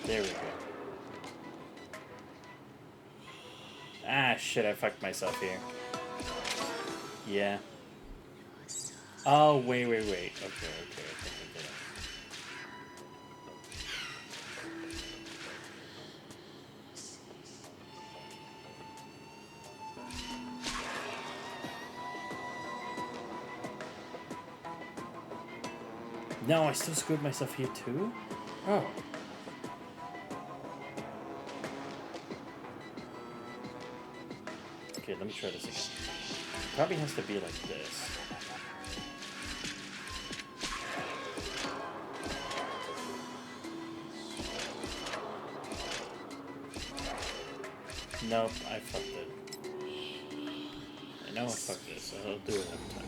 There we go. Ah, shit, I fucked myself here. Yeah. Oh, wait. Okay, I think I get it. No, I still screwed myself here too? Oh. Okay, let me try this again. Probably has to be like this. Nope, I fucked it. now fuck this. I'll do it another time.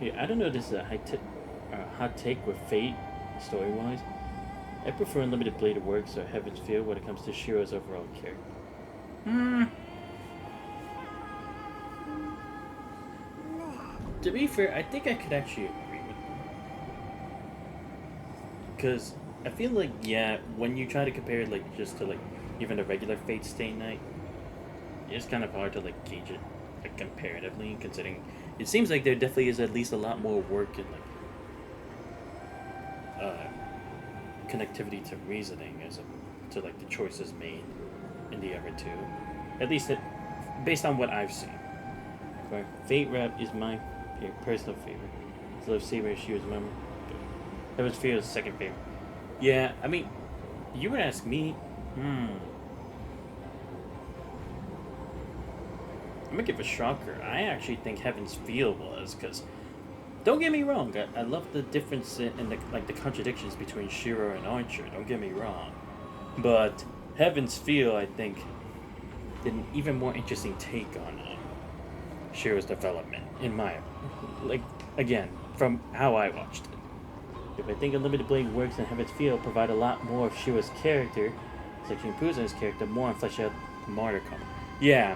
Yeah, I don't know if this is a hot take with Fate, story-wise. I prefer Unlimited Blade Works or Heaven's Feel when it comes to Shiro's overall character. To be fair, I think I could actually agree with you. Because I feel like, yeah, when you try to compare it, like, just to, like, even a regular Fate Stay Night, it's kind of hard to, like, gauge it, like, comparatively, considering it seems like there definitely is at least a lot more work in, like, connectivity to reasoning as to, like, the choices made in the other two. At least based on what I've seen. Right? Fate Rap is my personal favorite. Love Saber, she was memorable. Heaven's Feel is second favorite. Yeah, I mean, you would ask me, I'm gonna give a shocker. I actually think Heaven's Feel was, because don't get me wrong, I love the difference in the contradictions between Shiro and Archer. Don't get me wrong, but Heaven's Feel, I think, did an even more interesting take on Shiro's development, in my, like, again, from how I watched it. If I think Unlimited Blade Works and Heaven's Feel provide a lot more of Shiro's character, it's actually improves on his character more and flesh out Martyr Come. Yeah,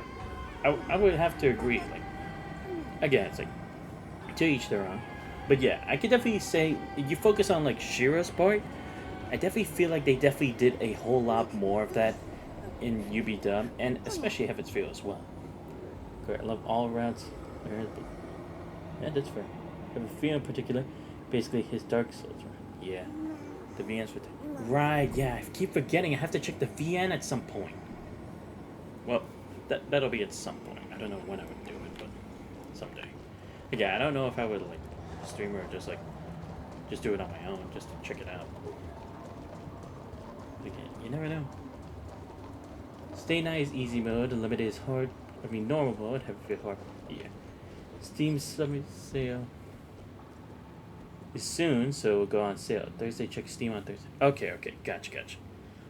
I would have to agree. Like, again, it's like, to each their own. But yeah, I could definitely say, you focus on, like, Shiro's part, I definitely feel like they definitely did a whole lot more of that in UB Dub, and especially Heaven's Feel as well. Great, I love all rounds. Yeah, that's fair. Heaven's Feel in particular, basically his Dark Souls, right? Yeah. The VN's for right, yeah, I keep forgetting I have to check the VN at some point. Well, that'll be at some point. I don't know when I would do it, but someday. Yeah, I don't know if I would, like, stream or just do it on my own, just to check it out. Again, you never know. Stay Night is easy mode, Unlimited is hard. I mean, normal mode, have a bit hard. Yeah. Steam sale is soon, so we'll go on sale. Thursday, check Steam on Thursday. Okay, gotcha.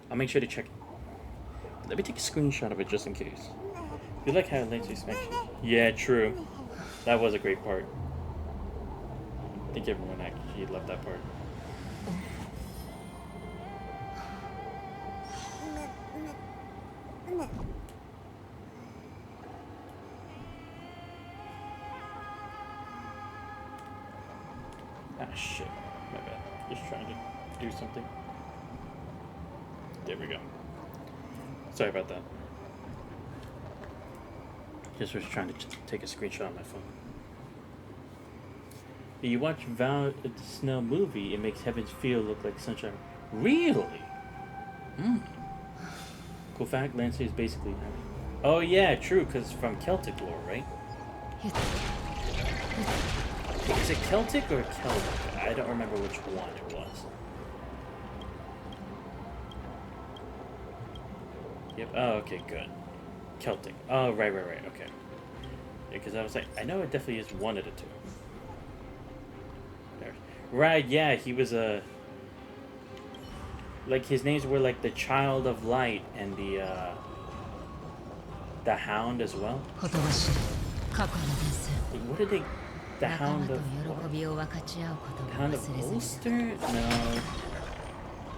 I'll make sure to check it. Let me take a screenshot of it just in case. You like how it lets you smash it? Yeah, true. That was a great part. I think everyone actually loved that part. Ah, shit. My bad. Just trying to do something. There we go. Sorry about that. Just was trying to take a screenshot on my phone. If you watch Val the Snow movie, it makes Heaven's Feel look like sunshine. Really? Cool fact, Lancer is basically... Oh yeah, true, because from Celtic lore, right? Is it Celtic or Celtic? I don't remember which one it was. Yep, oh, okay, good. Celtic. Oh, right, okay. Yeah, because I was like, I know it definitely is one of the two. There. Right, yeah, he was a... like, his names were like the Child of Light and the Hound as well. Like, what did they... The Hound of... What? The Hound of Ulster? No.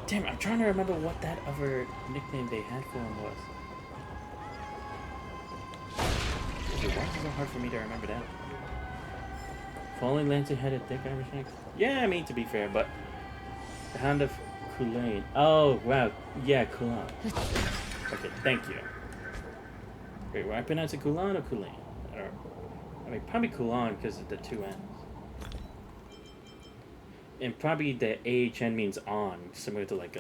Damn, I'm trying to remember what that other nickname they had for him was. Dude, why is it so hard for me to remember that? Falling Lancer had a thick Irish neck? Yeah, I mean, to be fair, but... The Hound of Culane. Oh, wow. Yeah, Kulan. Okay, thank you. Wait, why I pronounce it Kulan or Culane? I mean, probably Kulan because of the two N's. And probably the AHN means on, similar to like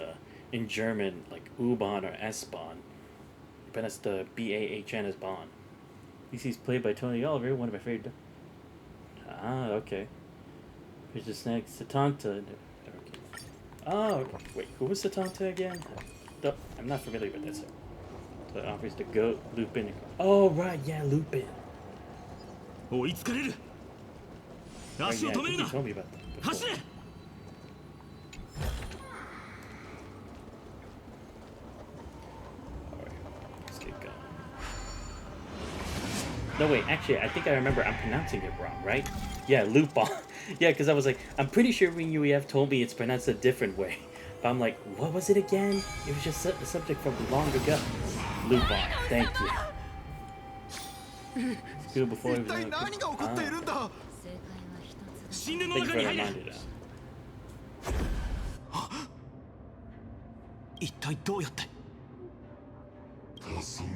in German, like U-Bahn or S-Bahn. But that's the BAHN as Bahn. DC's played by Tony Oliver, one of my favorite. Ah, okay. Here's just next Satanta. Okay. Oh, okay. Wait, who was Satanta again? I'm not familiar with that, sir. So it offers the goat, Lupin. Oh, right, yeah, Lupin. Oh, yeah, I think you told me about that before. Alright, let's get going. No, wait, actually, I think I remember I'm pronouncing it wrong, right? Yeah, Lupin. Yeah, because I was like, I'm pretty sure when UEF told me it's pronounced a different way. But I'm like, what was it again? It was just a subject from long ago. Lupin, thank you. Good before it was Thank you for the reminder. 一体どうやって？黄昏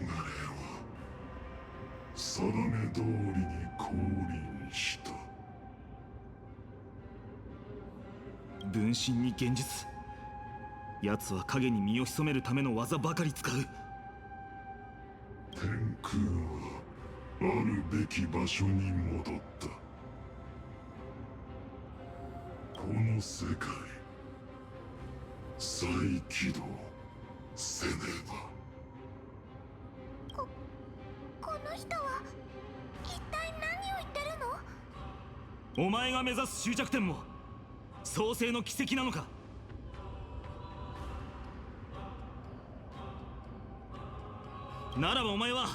は定め通りに降臨した。分身に現実。奴は影に身を潜めるための技ばかり使う。天空はあるべき場所に戻った。この世界再起動せねば。この人は一体何を言ってるの？お前が目指す終着点も創世の奇跡なのか？ならばお前は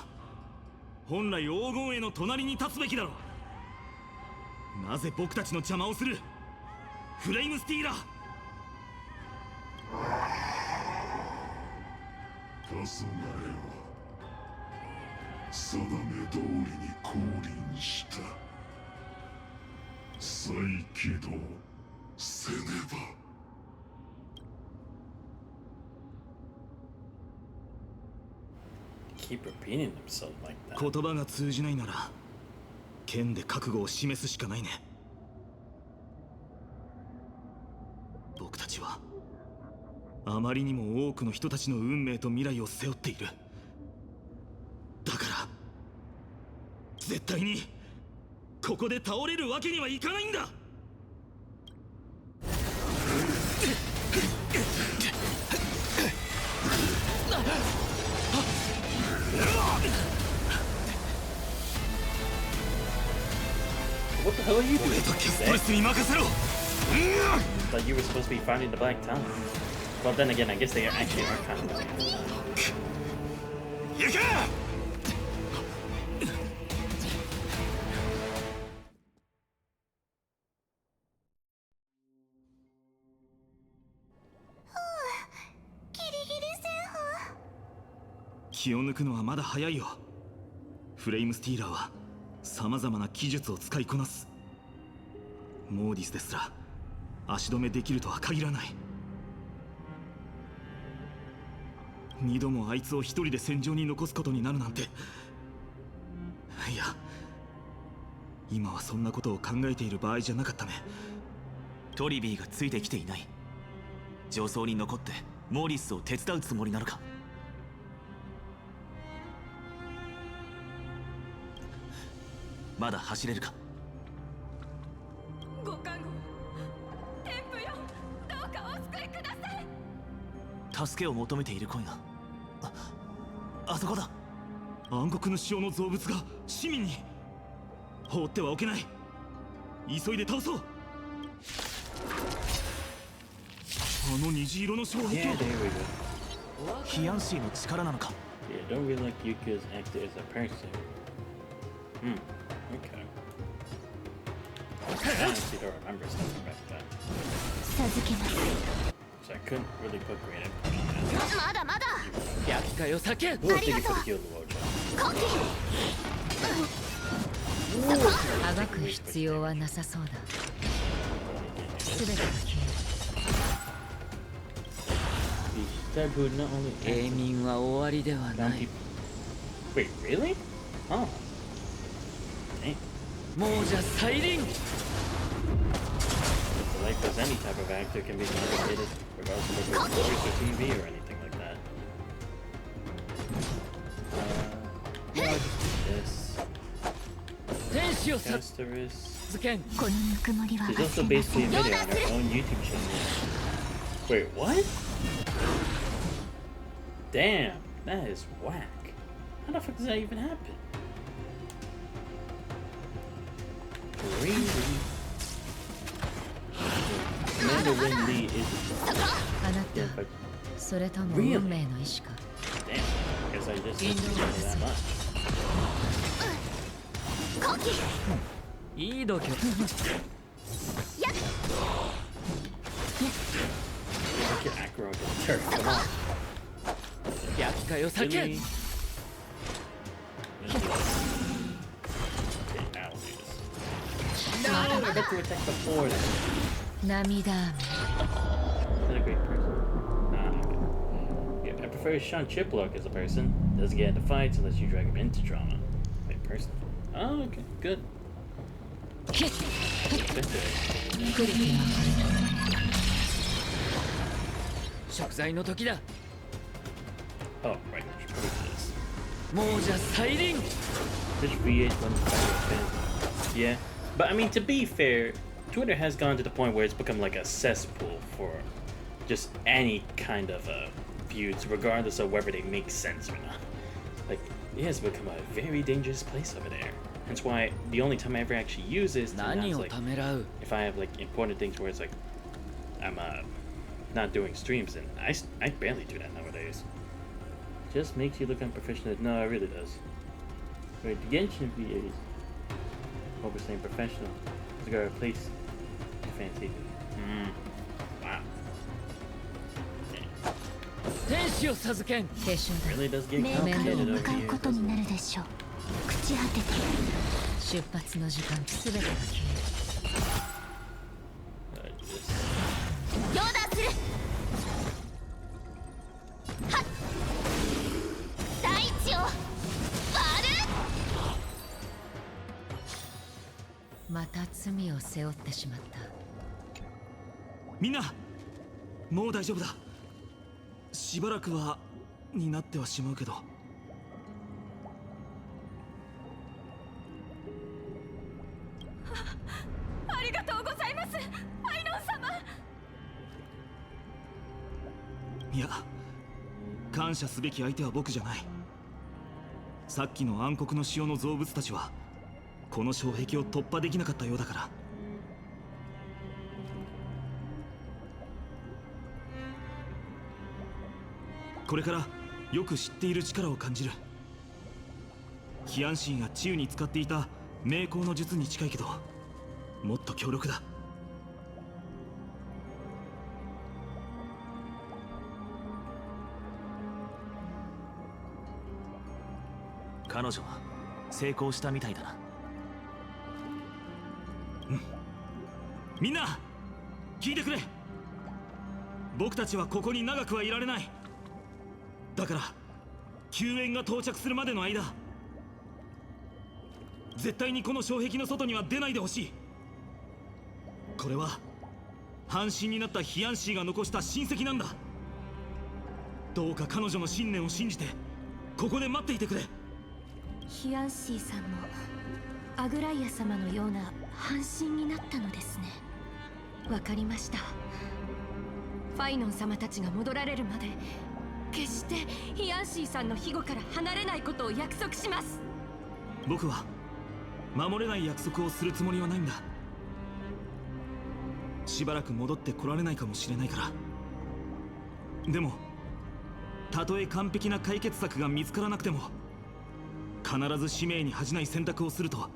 本来黄金への隣に立つべきだろう。なぜ僕たちの邪魔をする？フレイムスティーラー。黄昏は定め通りに降臨した。再起動せねば。Keep repeating himself like that. 言葉が通じないなら剣で覚悟を示すしかないね。僕たちはあまりにも多くの人たちの運命と未来を背負っている。だから絶対にここで倒れるわけにはいかないんだ。What the hell are you doing? 俺とキャストレスに任せろ。Thought you were supposed to be finding the black town. Well, then again, I guess they actually are kind of. 行け！ギリギリセーフ。気を抜くのはまだ早いよ。フレイムスティーラーは様々な技術を使いこなす。モーディスですら足止めできるとは限らない。二度もあいつを一人で戦場に残すことになるなんて。いや、今はそんなことを考えている場合じゃなかったね。トリビーがついてきていない。上層に残ってモーリスを手伝うつもりなのか？まだ走れるか？ご加護、天父よ、どうかお救いください。助けを求めている声が。あそこだ。暗黒の潮の造物が市民に。放ってはおけない。急いで倒そう。あの虹色の衝撃 Yeah, は there we go. ヒヤンシーの力なのか？ Yeah, don't really like Yuki as actor as a person. Okay. I honestly don't remember something back then. 授けます。 So I couldn't really put great input on that. まだまだ。厄介を避け。 Ooh, thank you for the heal, Wojo. コキ。あがく必要はなさそうだ。すべてが消える。 That who not only 永民は終わりでは down ない。 people. Wait, really? Oh. Dang. 亡者再臨。 The life as any type of actor can be navigated, regardless of whether it's voice or TV or anything like that. This. 天使を授 Asterisk. けん。このぬくもりは She's 忘れ also ま basically せん。 admitted on her own YouTube channel. Wait, what? Damn, that is whack. How the fuck does that even happen? Really? Commander Win Lee is あなた、 but それとも運命の意志か。 damn, I guess I just didn't know that much. いい度胸。Look at Acro against her. Come on. 厄介を避け。 Really? Okay, I'll do this. No, I bet to attack before that. 涙 He's a great person. Nah, okay. Yeah, I prefer Sean Chiplock as a person. Doesn't get into fights unless you drag him into drama. Wait, person. Oh, okay, good. Expensive. 食材の時だ。 Oh, right. I should probably do this. もうじゃ再臨。 This V8 one's very expensive. Yeah, but I mean, to be fair, Twitter has gone to the point where it's become like a cesspool for just any kind of feuds, regardless of whether they make sense or not. Like, it has become a very dangerous place over there. That's why the only time I ever actually use it is to announce, 何を like, ためらう。 if I have like important things where it's like I'm not doing streams, and I barely do that nowadays. Just makes you look unprofessional. No, it really does. Wait, the Genshin V8 is what we're saying professional. It's gotta replace fancy. Wow. 天使を授けん。 Really does get 冥界へ complicated 向 over かう here. ことになるでしょう。朽ち果てて出発の時間すべてが消える 両断する。はっ大地を割る。また罪を背負ってしまった。みんなもう大丈夫だ。しばらくはになってはしまうけど。ありがとうございます、アイノン様。いや、感謝すべき相手は僕じゃない。さっきの暗黒の潮の造物たちはこの障壁を突破できなかったようだから。これからよく知っている力を感じる。ヒアンシーが治癒に使っていた冥光の術に近いけど、もっと強力だ。彼女は成功したみたいだな。みんな聞いてくれ。僕たちはここに長くはいられない。だから救援が到着するまでの間、絶対にこの障壁の外には出ないでほしい。これは半身になったヒアンシーが残した親戚なんだ。どうか彼女の信念を信じてここで待っていてくれ。ヒアンシーさんもアグライア様のような半身になったのですね。わかりました。ファイノン様たちが戻られるまで決してヒアンシーさんの庇護から離れないことを約束します。僕は守れない約束をするつもりはないんだ。しばらく戻ってこられないかもしれないから。でもたとえ完璧な解決策が見つからなくても、必ず使命に恥じない選択をすると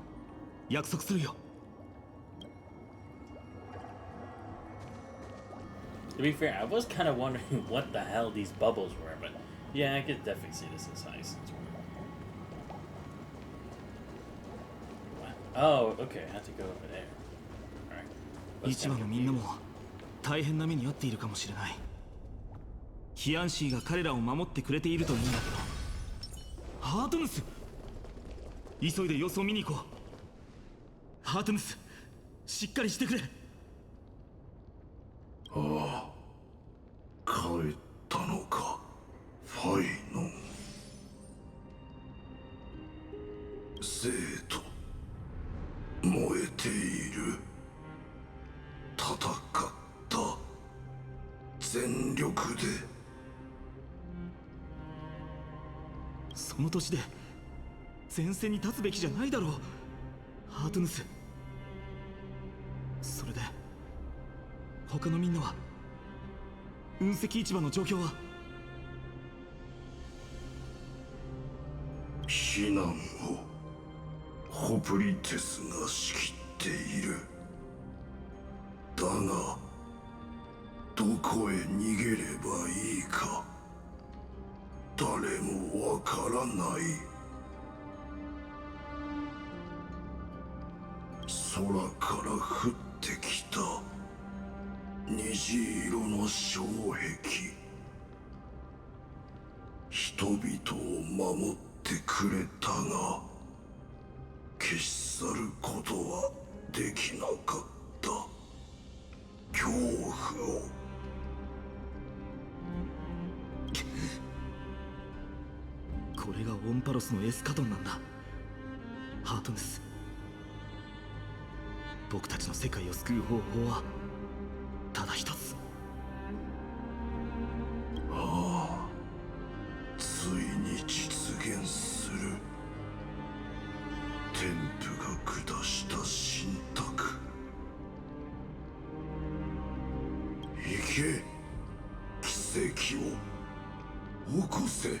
約束するよ。To be fair, I was kind of wondering what the hell these bubbles were, but yeah, I could definitely see this as ice. Oh, okay, I have to go over there. Alright. 市場のみんなも大変な目に遭っているかもしれない。ヒアンシーが彼らを守ってくれているといいんだけど。ハートヌス、急いで様子を見に行こう。ハートヌス、しっかりしてくれ。ああ、帰ったのか、ファイノン。生と燃えている。戦った全力で。その年で前線に立つべきじゃないだろう、ハートヌス。それで他のみんなは、雲石市場の状況は。避難をホプリテスが仕切っている。だがどこへ逃げればいいか誰もわからない。空から降ってきた虹色の障壁、人々を守ってくれたが消し去ることはできなかった。恐怖を。これがオンパロスのエスカトンなんだ。ハートネス、僕たちの世界を救う方法はただ一つ。ああ、ついに実現する。天賦が下した信託。行け、奇跡を起こせ。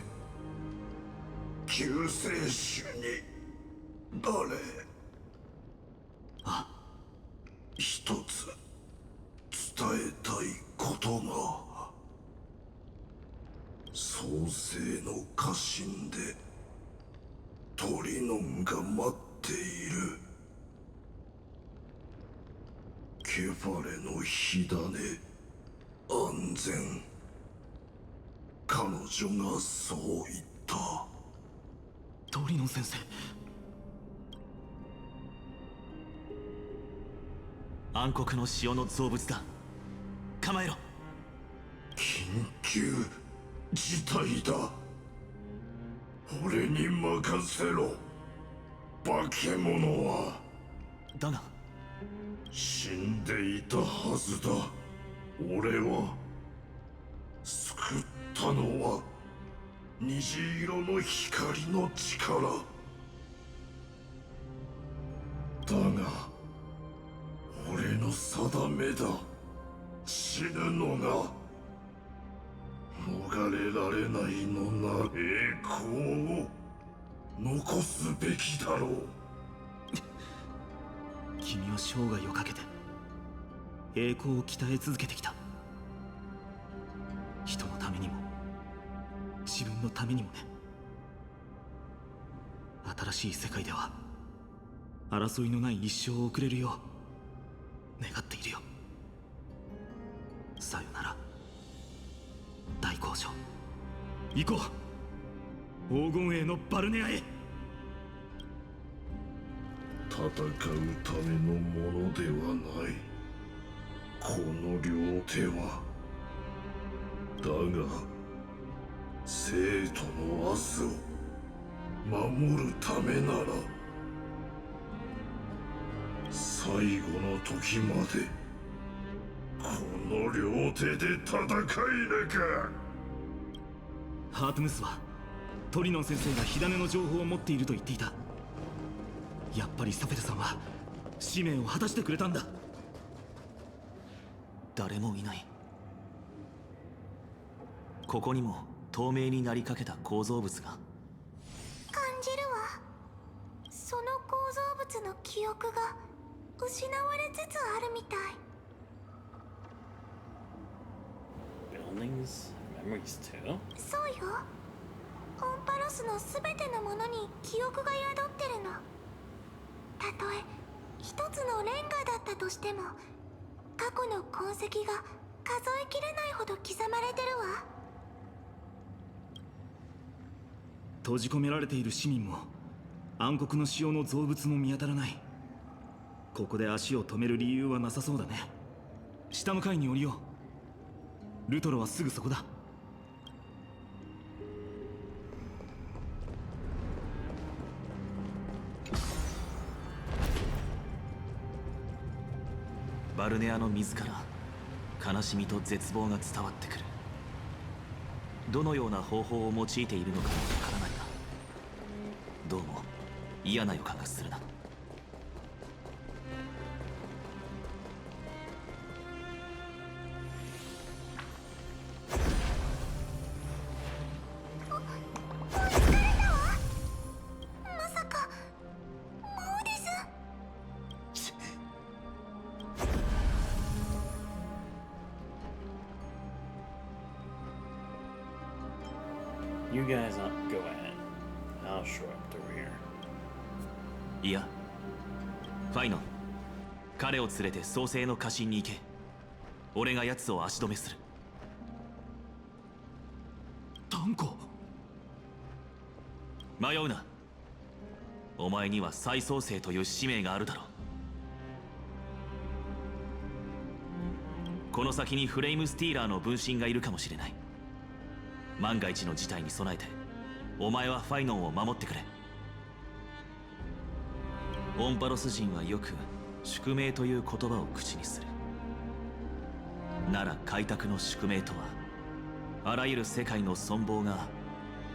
救世主になれ。あ、一つ伝えたいことが。創世の家臣でトリノンが待っている。ケファレの火種安全。彼女がそう言った。トリノン先生、暗黒の潮の造物だ。構えろ。緊急事態だ。俺に任せろ。化け物は。だが死んでいたはずだ。俺は救ったのは虹色の光の力だが俺の定めだ。死ぬのが逃れられないのなら栄光を残すべきだろう。君は生涯をかけて栄光を鍛え続けてきた。人のためにも自分のためにもね。新しい世界では争いのない一生を送れるよう願っているよ。さよなら大工場。行こう、黄金栄のバルネアへ。戦うためのものではないこの両手は。だが生徒の明日を守るためなら最後の時までこの両手で戦いなか。ハートムスはトリノン先生が火種の情報を持っていると言っていた。やっぱりサフェルさんは使命を果たしてくれたんだ。誰もいない。ここにも透明になりかけた構造物が。感じるわ。その構造物の記憶が失われつつあるみたい。Buildings, memories too? そうよ。オンパロスのすべてのものに記憶が宿ってるの。たとえ一つのレンガだったとしても過去の痕跡が数えきれないほど刻まれてるわ。閉じ込められている市民も暗黒の潮の造物も見当たらない。ここで足を止める理由はなさそうだね。下の階に降りよう。ルトロはすぐそこだ。バルネアの水から悲しみと絶望が伝わってくる。どのような方法を用いているのかわからないが、どうも嫌な予感がするな。まさかもう You guys go ahead. I'll show up the rear. いやファイノン、彼を連れて創世の家臣に行け。俺が奴を足止めする。タンコ。迷うな。お前には再創生という使命があるだろう。この先にフレイムスティーラーの分身がいるかもしれない。万が一の事態に備えてお前はファイノンを守ってくれ。オンパロス人はよく宿命という言葉を口にする。なら開拓の宿命とは、あらゆる世界の存亡が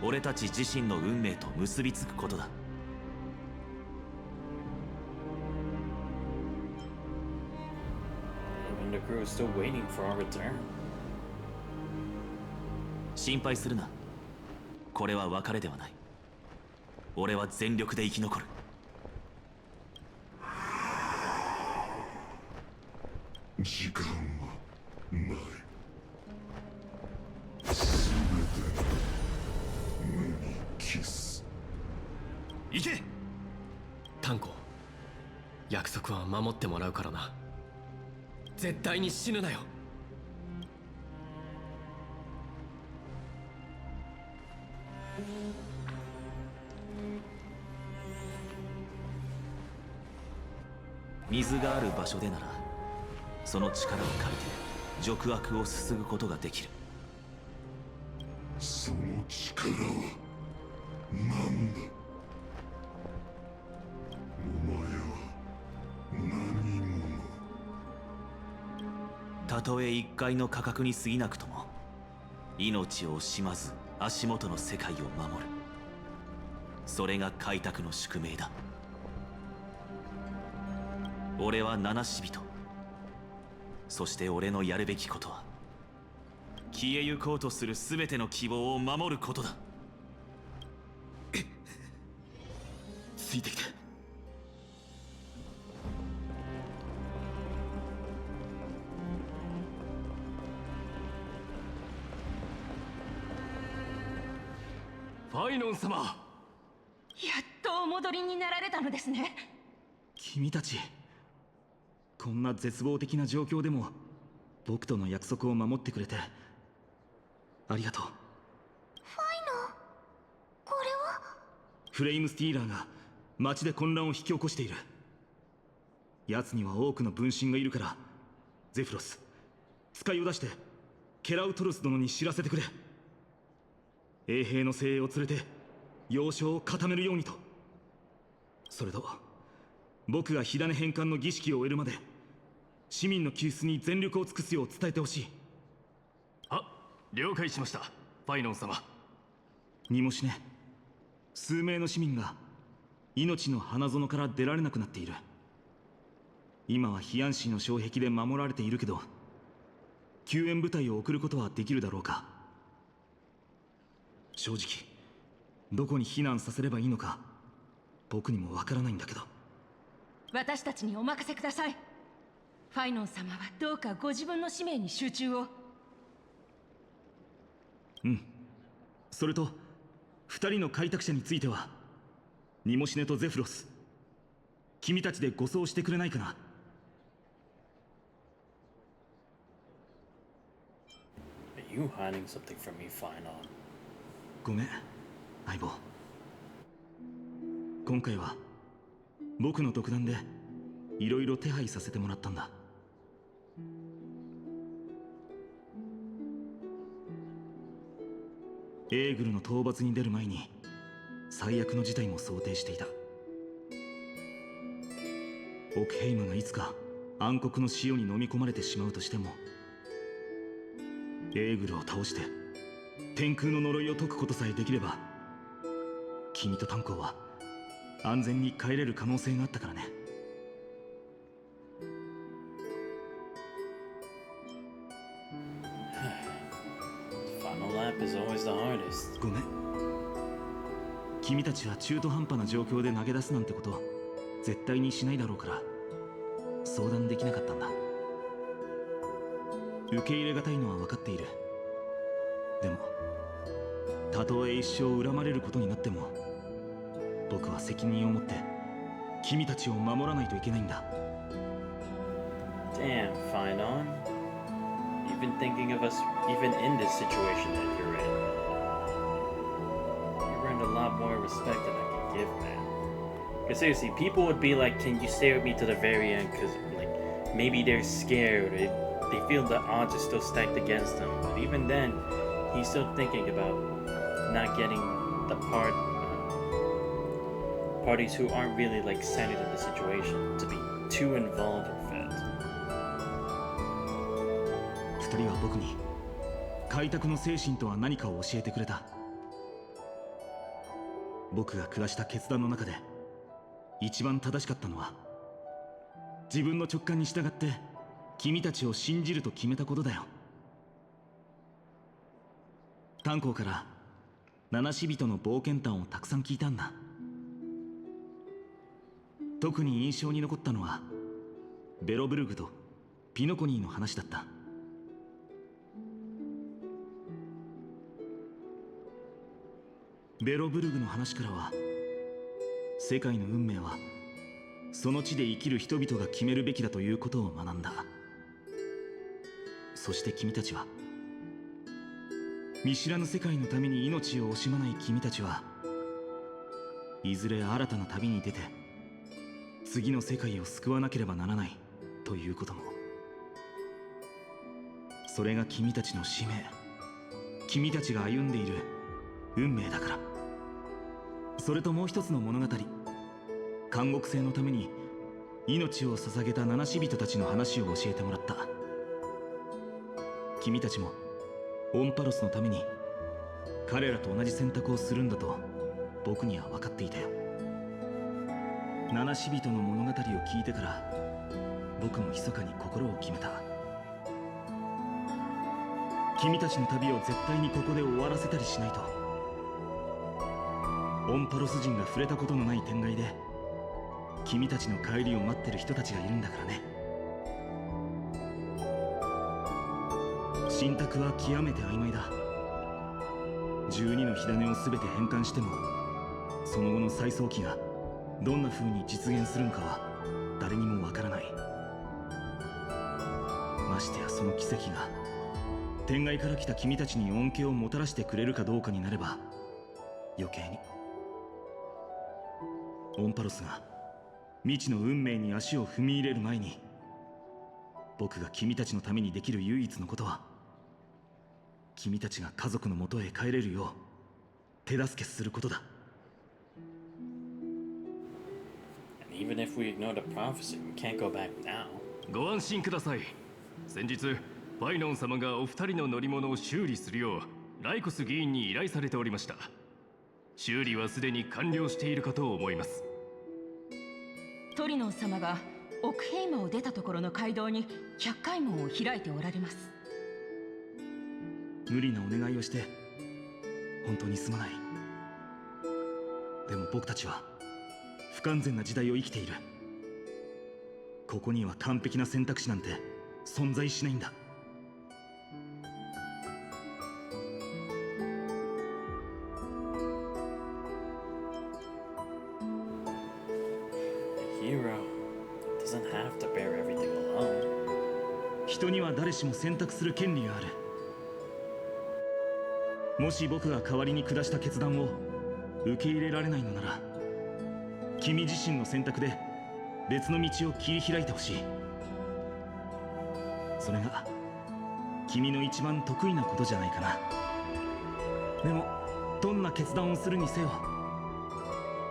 俺たち自身の運命と結びつくことだ。And the crew is still waiting for our return. 心配するな。これは別れではない。俺は全力で生き残る。時間はない。全て無に帰す。行け。タンコ、約束は守ってもらうからな。絶対に死ぬなよ。水がある場所でならその力を借りて俗悪をすすぐことができる。その力は何だ。お前は何者。たとえ一回の価格に過ぎなくとも命を惜しまず足元の世界を守る。それが開拓の宿命だ。俺は七死人。そして俺のやるべきことは消えゆこうとする全ての希望を守ることだ。ついてきて。ファイノン様。やっとお戻りになられたのですね。君たち、こんな絶望的な状況でも僕との約束を守ってくれてありがとう。ファイノン、これは。フレイムスティーラーが街で混乱を引き起こしている。奴には多くの分身がいるから、ゼフロス、使いを出してケラウトロス殿に知らせてくれ。衛兵の精鋭を連れて要衝を固めるようにと。それと僕が火種返還の儀式を終えるまで市民の救出に全力を尽くすよう伝えてほしい。了解しました、ファイノン様。にもしね、数名の市民が命の花園から出られなくなっている。今はヒアンシーの障壁で守られているけど、救援部隊を送ることはできるだろうか。正直どこに避難させればいいのか僕にもわからないんだけど。私たちにお任せください。ファイノン様はどうかご自分の使命に集中を。それと2人の開拓者については、ニモシネとゼフロス、君たちで護送してくれないかな。Are you hiding something from me, Fine On? ごめん相棒。今回は僕の独断でいろいろ手配させてもらったんだ。エーグルの討伐に出る前に最悪の事態も想定していた。オクヘイムがいつか暗黒の潮に飲み込まれてしまうとしても、エーグルを倒して天空の呪いを解くことさえできれば、君と炭鉱は安全に帰れる可能性があったからね。Final lap is always the hardest. ごめん。君たちは中途半端な状況で投げ出すなんてこと絶対にしないだろうから相談できなかったんだ。受け入れがたいのは分かっている。でもたとえ一生恨まれることになっても、僕は責任を持って君たちを守らないといけないんだ。 Damn, Finon. You've been thinking of us even in this situation that you're in. You earned a lot more respect than I can give, man. Because seriously, people would be like, can you stay with me to the very end? Because like, maybe they're scared, or they feel the odds are still stacked against them. But even then, he's still thinking about not getting the parties who aren't really like centered in the situation to be too involved or fed. 二人は僕に開拓の精神とは何かを教えてくれた。僕が下した決断の中で一番正しかったのは、自分の直感に従って君たちを信じると決めたことだよ。炭鉱から七死人の冒険談をたくさん聞いたんだ。特に印象に残ったのはベロブルグとピノコニーの話だった。ベロブルグの話からは、世界の運命はその地で生きる人々が決めるべきだということを学んだ。そして君たちは、見知らぬ世界のために命を惜しまない君たちは、いずれ新たな旅に出て次の世界を救わなければならないということも。それが君たちの使命、君たちが歩んでいる運命だから。それともう一つの物語、監獄制のために命を捧げた七死人たちの話を教えてもらった。君たちもオンパロスのために彼らと同じ選択をするんだと僕には分かっていたよ。七死人の物語を聞いてから僕も密かに心を決めた。君たちの旅を絶対にここで終わらせたりしないと。オンパロス人が触れたことのない天外で君たちの帰りを待ってる人たちがいるんだからね。信託は極めて曖昧だ。12の火種を全て返還しても、その後の再早期がどんな風に実現するのかは誰にもわからない。ましてやその奇跡が天外から来た君たちに恩恵をもたらしてくれるかどうかになれば余計に。オンパロスが未知の運命に足を踏み入れる前に、僕が君たちのためにできる唯一のことは、君たちが家族の元へ帰れるよう手助けすることだ。 Even if we ignore the prophecy, we can't go back now. ご安心ください。先日ファイノン様がお二人の乗り物を修理するようライコス議員に依頼されておりました。修理はすでに完了しているかと思います。トリノン様がオクヘイマを出たところの街道に百回門を開いておられます。無理なお願いをして本当にすまない。でも僕たちは不完全な時代を生きている。ここには完璧な選択肢なんて存在しないんだ。人には誰しも選択する権利がある。もし僕が代わりに下した決断を受け入れられないのなら、君自身の選択で別の道を切り開いてほしい。それが君の一番得意なことじゃないかな。でもどんな決断をするにせよ、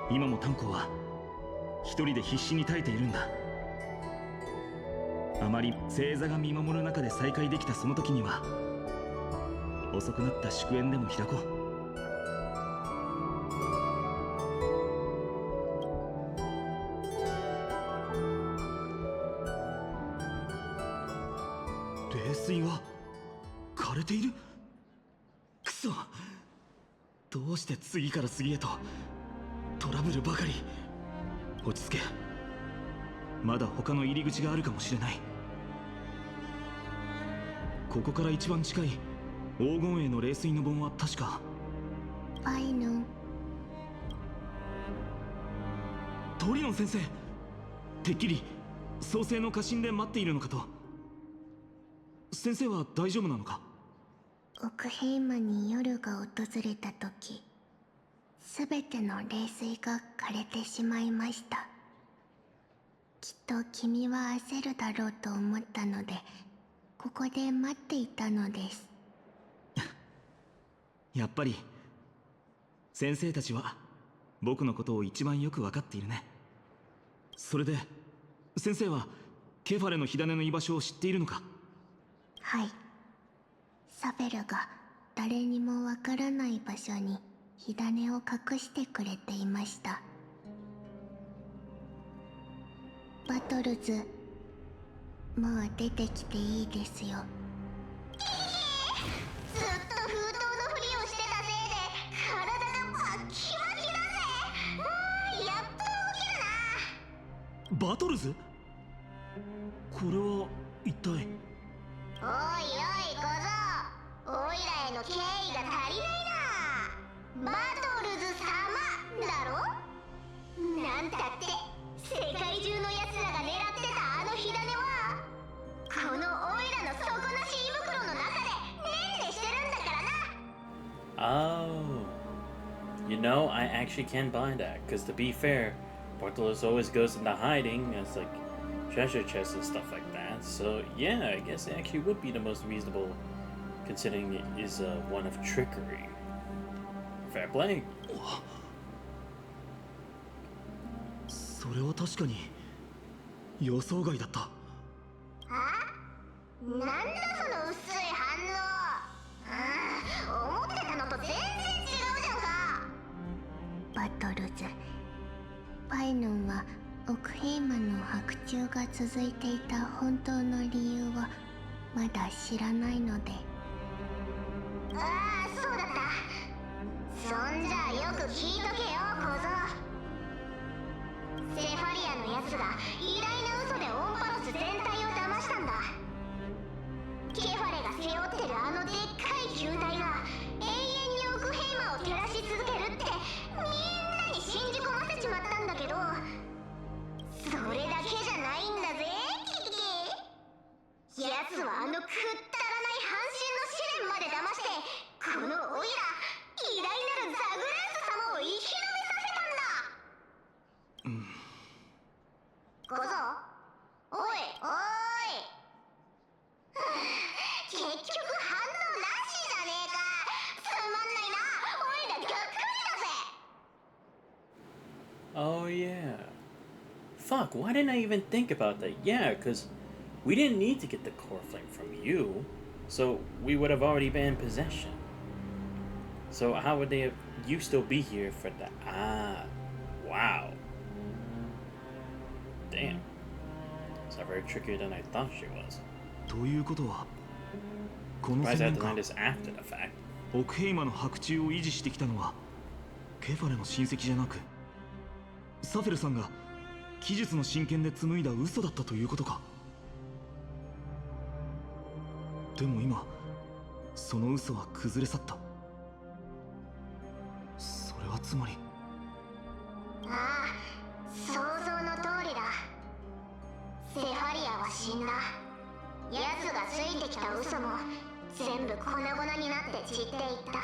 今も炭鉱は一人で必死に耐えているんだ。あまり星座が見守る中で再会できたその時には、遅くなった祝宴でも開こう。冷水が枯れている。くそ、どうして次から次へとトラブルばかり。落ち着け、まだ他の入り口があるかもしれない。ここから一番近い黄金への冷水の盆は確かファイノン。トリノン先生、てっきり創世の家臣で待っているのかと。先生は大丈夫なのか？オクヘイマに夜が訪れた時、すべての冷水が枯れてしまいました。きっと君は焦るだろうと思ったので、ここで待っていたのです。やっぱり先生たちは僕のことを一番よく分かっているね。それで先生はケファレの火種の居場所を知っているのか？はい。サフェルが誰にもわからない場所に火種を隠してくれていました。バトルズ、もう出てきていいですよ。ずっと封筒のふりをしてたせいで体がバッキバキだぜ。やっと動けるな。バトルズ？これは一体。おいおい小僧、おいらへの敬意が足りないな。バトルズ様だろ。なんたって世界中の奴らが狙ってたあの火種はこのオイラの底なし胃袋の中でねんねしてるんだからな。Oh. You know, I actually can buy that. Because to be fair, Bartolos always goes into hiding as like treasure chests and stuff like that. So yeah, I guess it actually would be the most reasonable, considering it is one of trickery. Fair play. それは確かに予想外だった。なんだその薄い反応。思ってたのと全然違うじゃんか。バトルズ、ファイノンはオクヘイマの白昼が続いていた本当の理由をまだ知らないので。ああ、そうだった。そんじゃよく聞いとけよ小僧。セファリアのやつが偉大な嘘でオンパロス全体を騙したんだ。ケファレが背負ってるあのでっかい球体が永遠にオクヘイマを照らし続けるってみんなに信じ込ませちまったんだけど、それだけじゃないんだぜキキキ。奴はあのくったらない半身の試練まで騙してこのオイラ偉大なるザグレース様を生き延びさせたんだ。小僧、おいおい。結局反応なしじゃねえか。つまんないな。おいらがっかりだぜ。 Oh yeah. Fuck, why didn't I even think about that? Yeah, because we didn't need to get the core flame from you, so we would have already been in possession. So how would you still be here for the... Ah, wow. Damn. It's not very trickier than I thought she was. ということは、この Surprised 10 I 年 had to learn 間 this after the fact. オクヘイマの白昼を維持してきたのはケファレの親戚じゃなく、サフェルさんが奇術の真剣で紡いだ嘘だったということか。でも今その嘘は崩れ去った。それはつまり。ああ、想像の通りだ。セファリアは死んだ。奴がついてきた嘘も全部粉々になって散っていった。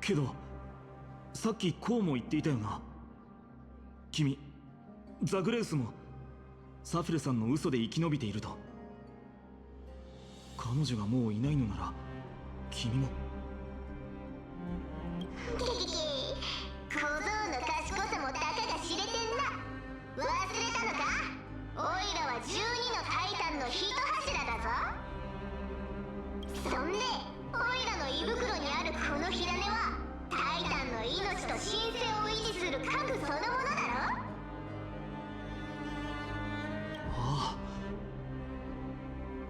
けどさっきこうも言っていたよな。君、ザグレウスもサフェルさんの嘘で生き延びていると。彼女がもういないのなら君も。キキキ、小僧の賢さもたかが知れてんな。忘れたのか。オイラは12のタイタンの一柱だぞ。そんでオイラの胃袋にあるこの火種はタイタンの命と神聖を維持する核そのものだろ。ああ、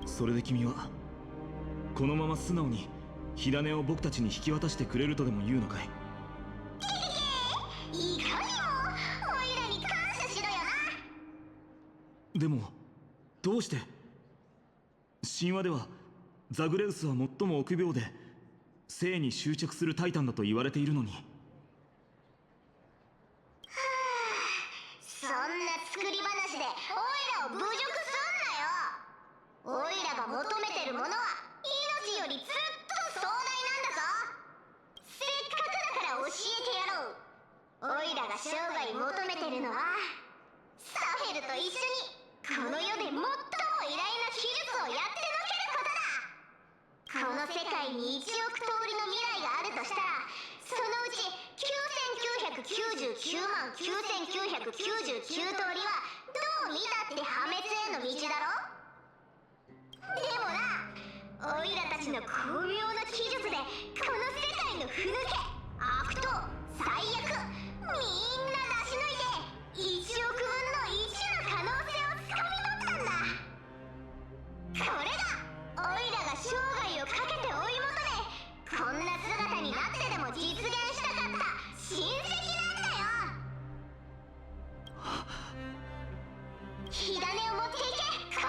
それで君はこのまま素直に火種を僕たちに引き渡してくれるとでも言うのかい。いかにもオイラに感謝しろよな。でもどうして？神話ではザグレウスは最も臆病で生に執着するタイタンだと言われているのに。そんな作り話でオイラを侮辱すんなよ。オイラが求めてるものは命よりずっと壮大なんだぞ。せっかくだから教えてやろう。オイラが生涯求めてるのはサフェルと一緒にこの世で最も偉大な技術をやってのけることだ。この世界に1億通りの未来があるとしたら、そのうち9999万9999通りはどう見たって破滅への道だろ。でもな、オイラたちの巧妙な技術でこの世界のふぬけ、悪党、最悪、みんな出し抜いて1億分の1の可能性をつかみ取ったんだ。これがオイラが生涯をかけて追い求め、こんな姿になってでも実現したかった親戚なんだよ。火種を持っていけ、小僧。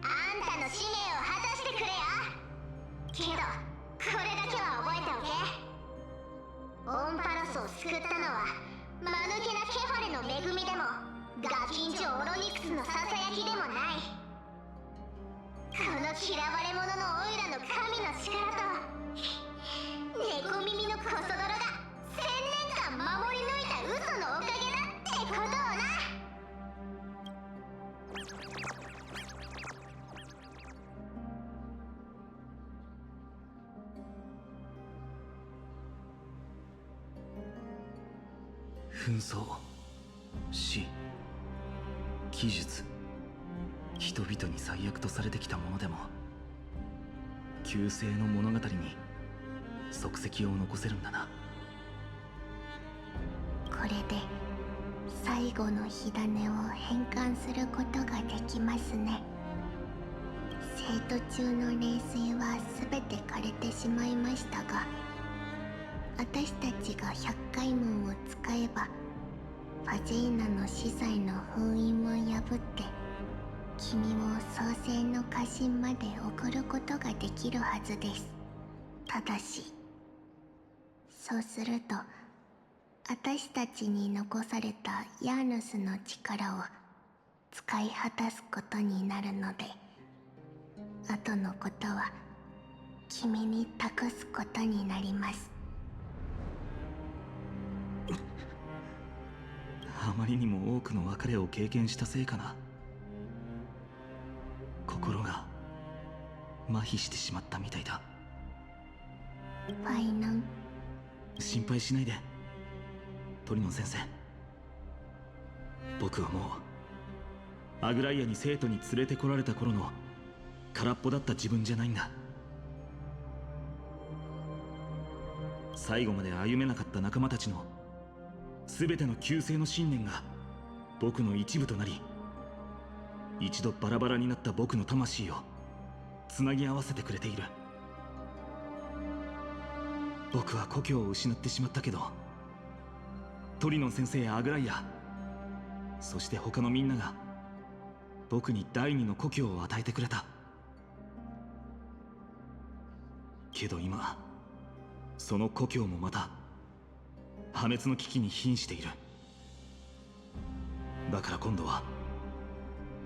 あんたの使命を果たしてくれよ。けどこれだけは覚えておけ。オンパロスを救ったのは間抜けなケファレの恵みでもガキンチョオロニクスのささやきでもない。この嫌われ者のオイラの神の力と猫耳のコソ泥が1000年間守り抜いた嘘のおかげだってことをな。紛争、死、技術、人々に最悪とされてきたものでも旧世の物語に足跡を残せるんだな。これで最後の火種を変換することができますね。生徒中の冷水は全て枯れてしまいましたが、私たちが百回門を使えばファジェーナの司祭の封印を破って君を創世の家臣まで送ることができるはずです。ただしそうすると私たちに残されたヤーヌスの力を使い果たすことになるので、後のことは君に託すことになります。あまりにも多くの別れを経験したせいかな。心が麻痺してしまったみたいだ。ファイナン、心配しないで鳥野先生。僕はもうアグライアに生徒に連れてこられた頃の空っぽだった自分じゃないんだ。最後まで歩めなかった仲間たちの全ての旧世の信念が僕の一部となり、一度バラバラになった僕の魂をつなぎ合わせてくれている。僕は故郷を失ってしまったけど、トリノン先生やアグライア、そして他のみんなが僕に第二の故郷を与えてくれた。けど今その故郷もまた破滅の危機に瀕している。だから今度は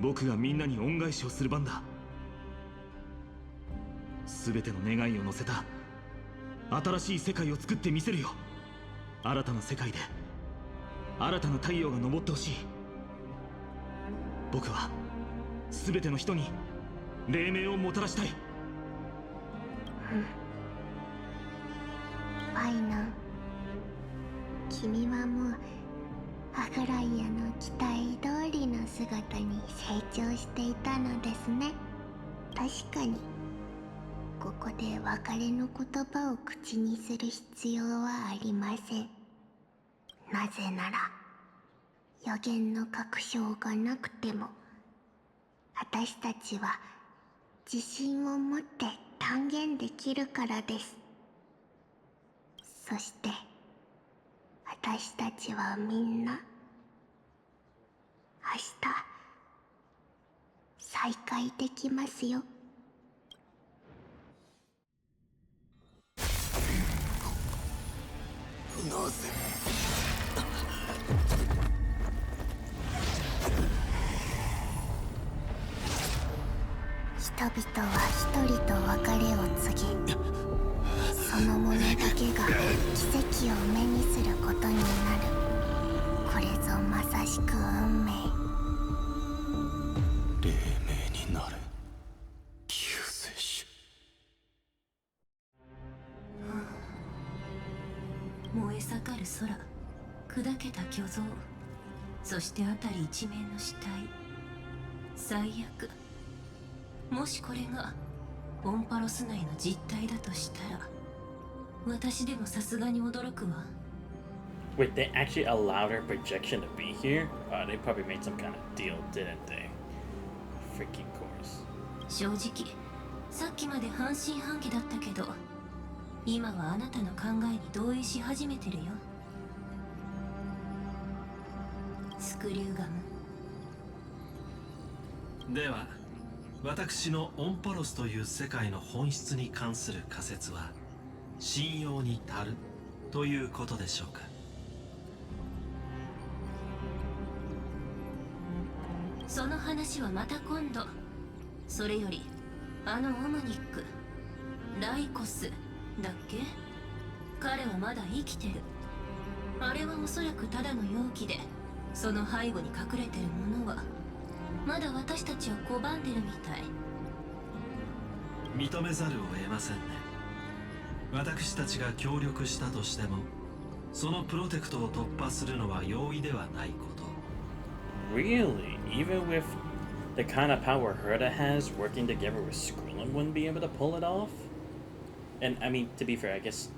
僕がみんなに恩返しをする番だ。全ての願いを乗せた新しい世界を作ってみせるよ。新たな世界で新たな太陽が昇ってほしい。僕は全ての人に黎明をもたらしたい。ファイナン、君はもうアグライアの期待通りの姿に成長していたのですね。確かにここで別れの言葉を口にする必要はありません。なぜなら予言の確証がなくても私たちは自信を持って断言できるからです。そして私たちはみんな明日再会できますよ。人々は一人と別れを告げ、その者だけが奇跡を目にすることになる。これぞまさしく運命。黎明になれ救世主。燃え盛る空、砕けた巨像、そして辺り一面の死体。最悪。もしこれがオンパロス内の実態だとしたら、私でもさすがに驚くわ。Wait, they actually allowed her projection to be here? They probably made some kind of deal, didn't they? Freaking course. 正直、さっきまで半信半疑だったけど、今はあなたの考えに同意し始めてるよ。スクリューガム。では、私のオンパロスという世界の本質に関する仮説は信用に足るということでしょうか。その話はまた今度。それよりあのオムニック、ライコスだっけ？彼はまだ生きてる。あれはおそらくただの容器で、その背後に隠れてるものはまだ私たちを拒んでるみたい。認めざるを得ませんね。私たちが協力したとしても、そのプロテクトを突破するのは容易ではないこと。Really? Even with the kind of power Herta has, working together with Skrullum wouldn't be able to pull it off? And I mean, to be fair, I guess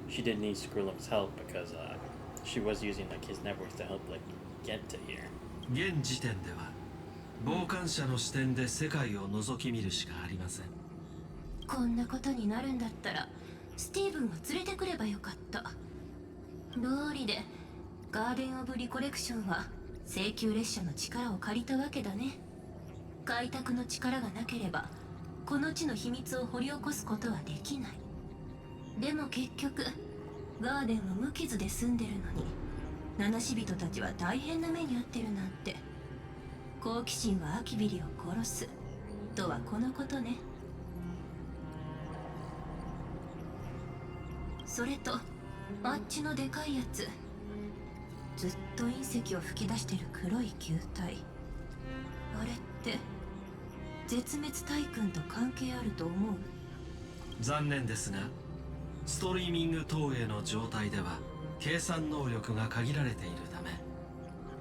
she did need Skrullum's help because she was using like his networks to help like get to here. 現時点では傍観者の視点で世界を覗き見るしかありません。こんなことになるんだったらスティーブンを連れてくればよかった。道理でガーデン・オブ・リコレクションは請求列車の力を借りたわけだね。開拓の力がなければこの地の秘密を掘り起こすことはできない。でも結局ガーデンは無傷で済んでるのに、七死人たちは大変な目に遭ってるなんて。好奇心はアキビリを殺すとはこのことね。それとあっちのでかいやつ、ずっと隕石を吹き出してる黒い球体。あれって絶滅大軍と関係あると思う？残念ですが、ストリーミング投影の状態では計算能力が限られているため、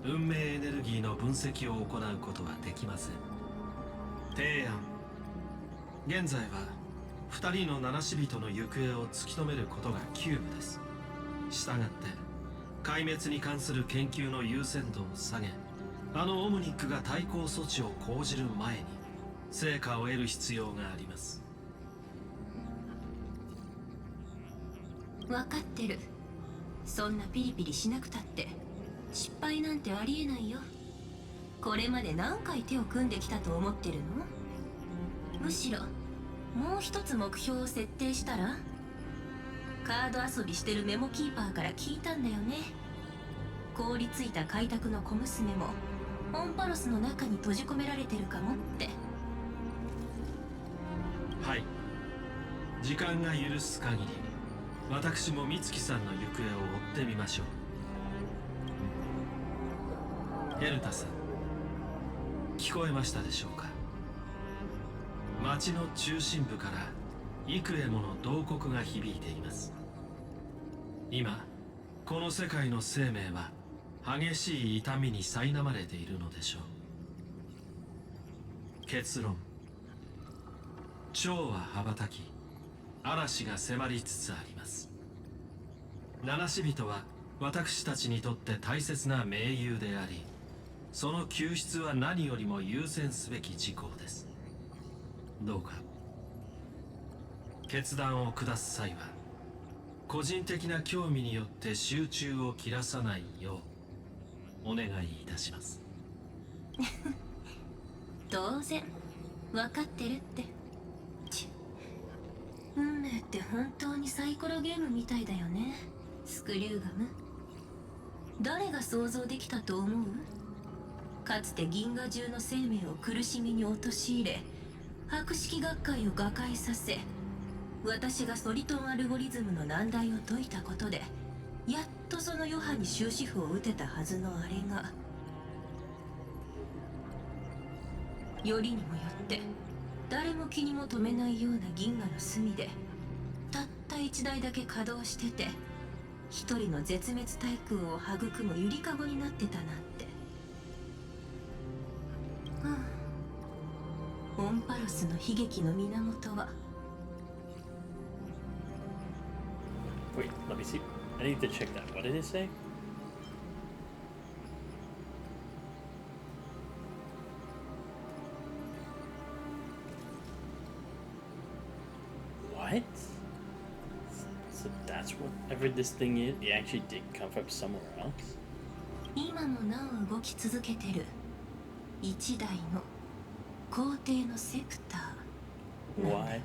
運命エネルギーの分析を行うことはできません。提案。現在は2人の七死人の行方を突き止めることが急務です。したがって壊滅に関する研究の優先度を下げ、あのオムニックが対抗措置を講じる前に成果を得る必要があります。分かってる。そんなピリピリしなくたって失敗なんてありえないよ。これまで何回手を組んできたと思ってるの？むしろもう一つ目標を設定したら？カード遊びしてるメモキーパーから聞いたんだよね。凍りついた開拓の小娘もオンパロスの中に閉じ込められてるかもって。はい、時間が許す限り私も美月さんの行方を追ってみましょう。エルタさん、聞こえましたでしょうか？町の中心部から幾重もの慟哭が響いています。今この世界の生命は激しい痛みに苛まれているのでしょう。結論、蝶は羽ばたき、嵐が迫りつつあります。七死人は私たちにとって大切な盟友であり、その救出は何よりも優先すべき事項です。どうか決断を下す際は個人的な興味によって集中を切らさないようお願いいたします。当然分かってるって。運命って本当にサイコロゲームみたいだよね、スクリューガム。誰が想像できたと思う？かつて銀河中の生命を苦しみに陥れ、博識学会を瓦解させ、私がソリトンアルゴリズムの難題を解いたことで、やっとその余波に終止符を打てたはずのあれが、よりにもよって誰も気にも留めないような銀河の隅でたった一台だけ稼働してて、一人の絶滅対空を育むゆりかごになってたなんて。オンパロスの悲劇の源は。 Wait, let me see. I need to check that. What did it say? What? So that's whatever this thing is? It actually did come from somewhere else? 今もなお動き続けてる一台の皇帝のセプターなんだよね。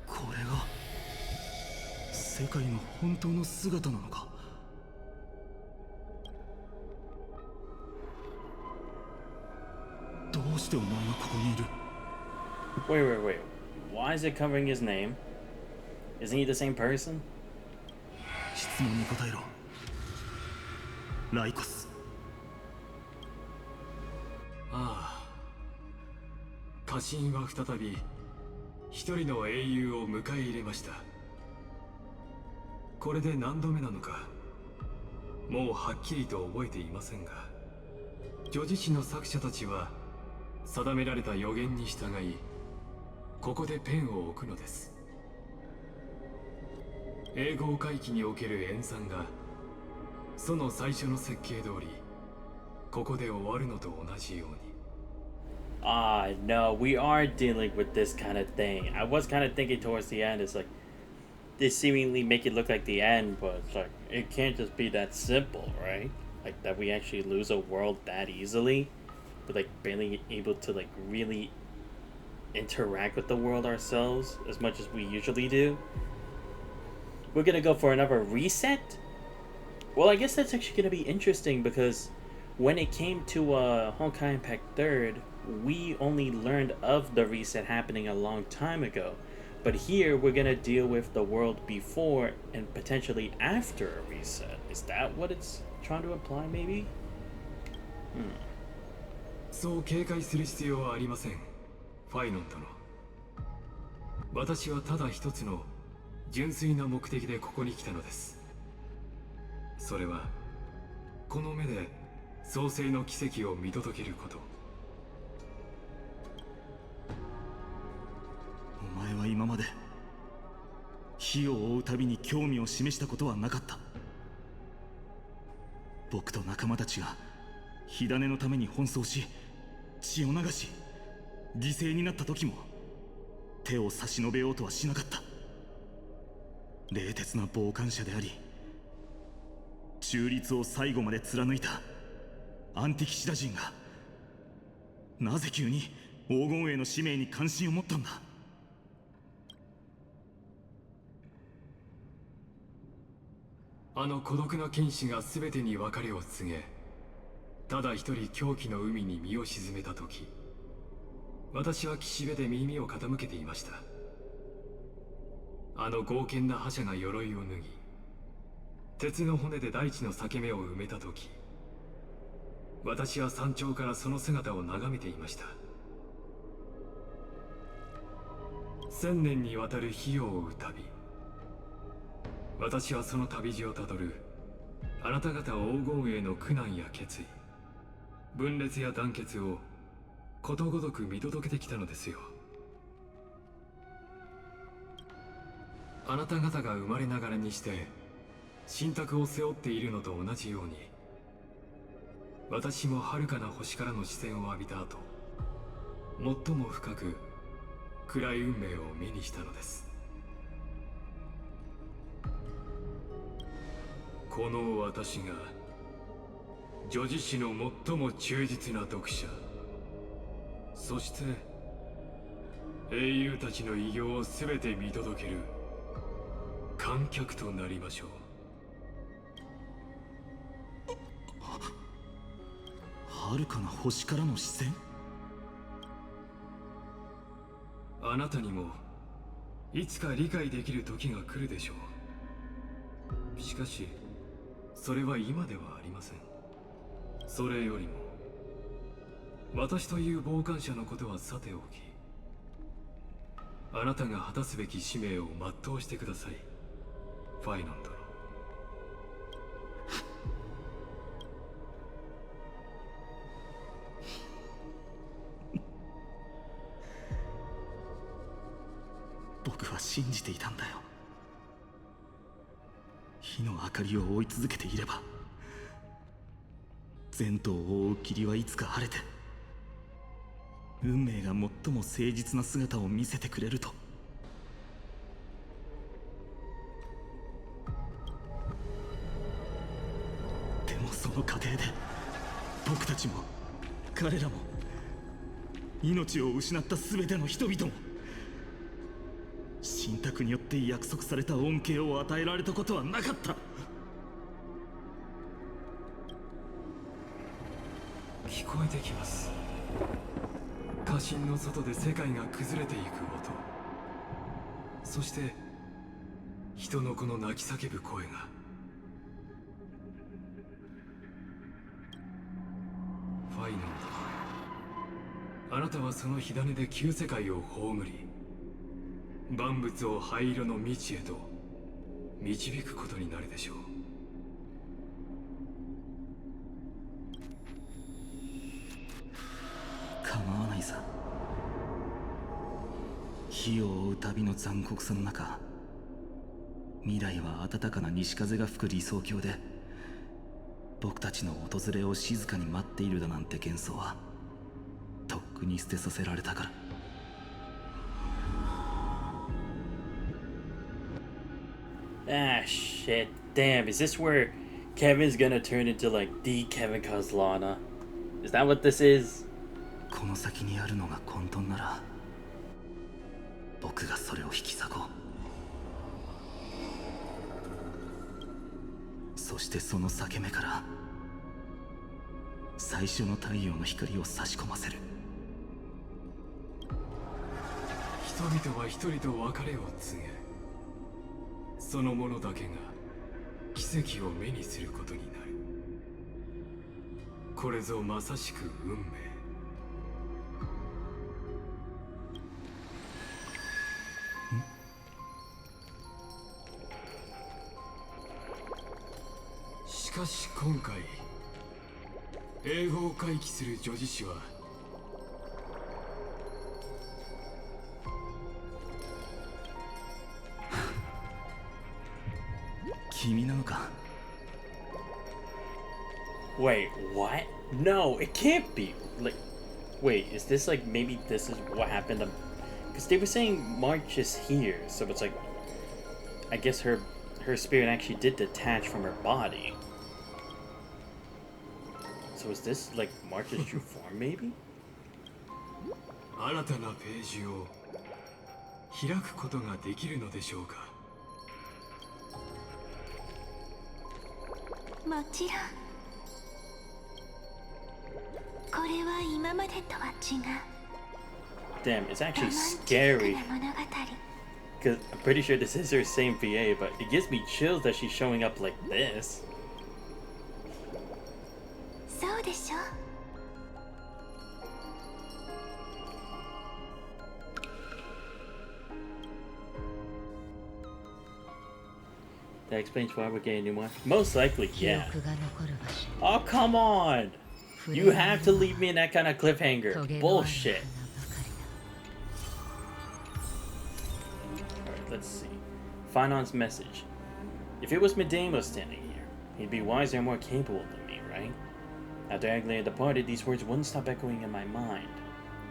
これが世界の本当の姿なのか。どうしてお前がここにいる？ Wait. Why is it covering his name? Isn't he the same person? 質問に答えろ。ライコス。ああ、家臣は再び一人の英雄を迎え入れました。これで何度目なのかもうはっきりと覚えていませんが、叙事詩の作者たちは定められた予言に従いここでペンを置くのです。英語回帰における演算がその最初の設計通りここで終わるのと同じように。No, we are dealing with this kind of thing. I was kind of thinking towards the end, it's like, they seemingly make it look like the end, but it's like, it can't just be that simple, right? Like, that we actually lose a world that easily, but like, barely able to like, really interact with the world ourselves as much as we usually do. We're gonna go for another reset? Well, I guess that's actually gonna be interesting, because when it came to Honkai Impact 3rd, we only learned of the reset happening a long time ago. But here, we're gonna deal with the world before and potentially after a reset. Is that what it's trying to imply, maybe? そう警戒する必要はありません、ファイノン殿。私はただ一つの純粋な目的でここに来たのです。それはこの目で創世の奇跡を見届けること。お前は今まで火を追うたびに興味を示したことはなかった。僕と仲間たちが火種のために奔走し血を流し犠牲になった時も手を差し伸べようとはしなかった。冷徹な傍観者であり中立を最後まで貫いたアンティキシダ人がなぜ急に黄金衛の使命に関心を持ったんだ。あの孤独な剣士が全てに別れを告げ、ただ一人狂気の海に身を沈めた時、私は岸辺で耳を傾けていました。あの剛健な覇者が鎧を脱ぎ、鉄の骨で大地の裂け目を埋めた時、私は山頂からその姿を眺めていました。1000年にわたる火を追う旅、私はその旅路をたどるあなた方黄金への苦難や決意、分裂や団結をことごとく見届けてきたのですよ。あなた方が生まれながらにして信託を背負っているのと同じように、私も遥かな星からの視線を浴びた後、最も深く暗い運命を目にしたのです。この私が女子誌の最も忠実な読者、そして英雄たちの偉業を全て見届ける観客となりましょう。遥かな星からの視線。あなたにもいつか理解できる時が来るでしょう。しかしそれは今ではありません。それよりも私という傍観者のことはさておき、あなたが果たすべき使命を全うしてください、ファイノン殿。僕は信じていたんだよ。火の明かりを追い続けていれば前途を覆う霧はいつか晴れて運命が最も誠実な姿を見せてくれると。でもその過程で僕たちも彼らも命を失った全ての人々も信託によって約束された恩恵を与えられたことはなかった。聞こえてきます。家臣の外で世界が崩れていく音、そして人の子の泣き叫ぶ声が。ファイノン殿、あなたはその火種で旧世界を葬り、万物を灰色の未知へと導くことになるでしょう。構わないさ。火を追う旅の残酷さの中、未来は暖かな西風が吹く理想郷で僕たちの訪れを静かに待っているだなんて幻想はとっくに捨てさせられたから。Ah, shit. Damn, is this where Kevin's gonna turn into like the Kevin Kozlana? Is that what this is? この先にあるのが混沌なら僕がそれを引き裂こう。そしてその裂け目から最初の太陽の光を差し込ませる。人々は一人と別れを告げ、その者だけが奇跡を目にすることになる。これぞまさしく運命。しかし今回英語を回帰する女子誌は君なのか。 Wait, what? No, it can't be. Like, wait, is this like maybe this is what happened to? Because they were saying March is here, so it's like, I guess her spirit actually did detach from her body. So is this like March's true form, maybe? 新たなページを開くことができるのでしょうか。もちろん。これは今までとは違う。 Damn, it's actually scary. Because I'm pretty sure this is her same VA, but it gives me chills that she's showing up like this. そうでしょ。That explains why we're getting a new one. Most likely, yeah. Oh, come on! You have to leave me in that kind of cliffhanger. Bullshit. Alright, let's see. Finon's message. If it was Medemo standing here, he'd be wiser and more capable than me, right? After Aglaia departed, these words wouldn't stop echoing in my mind.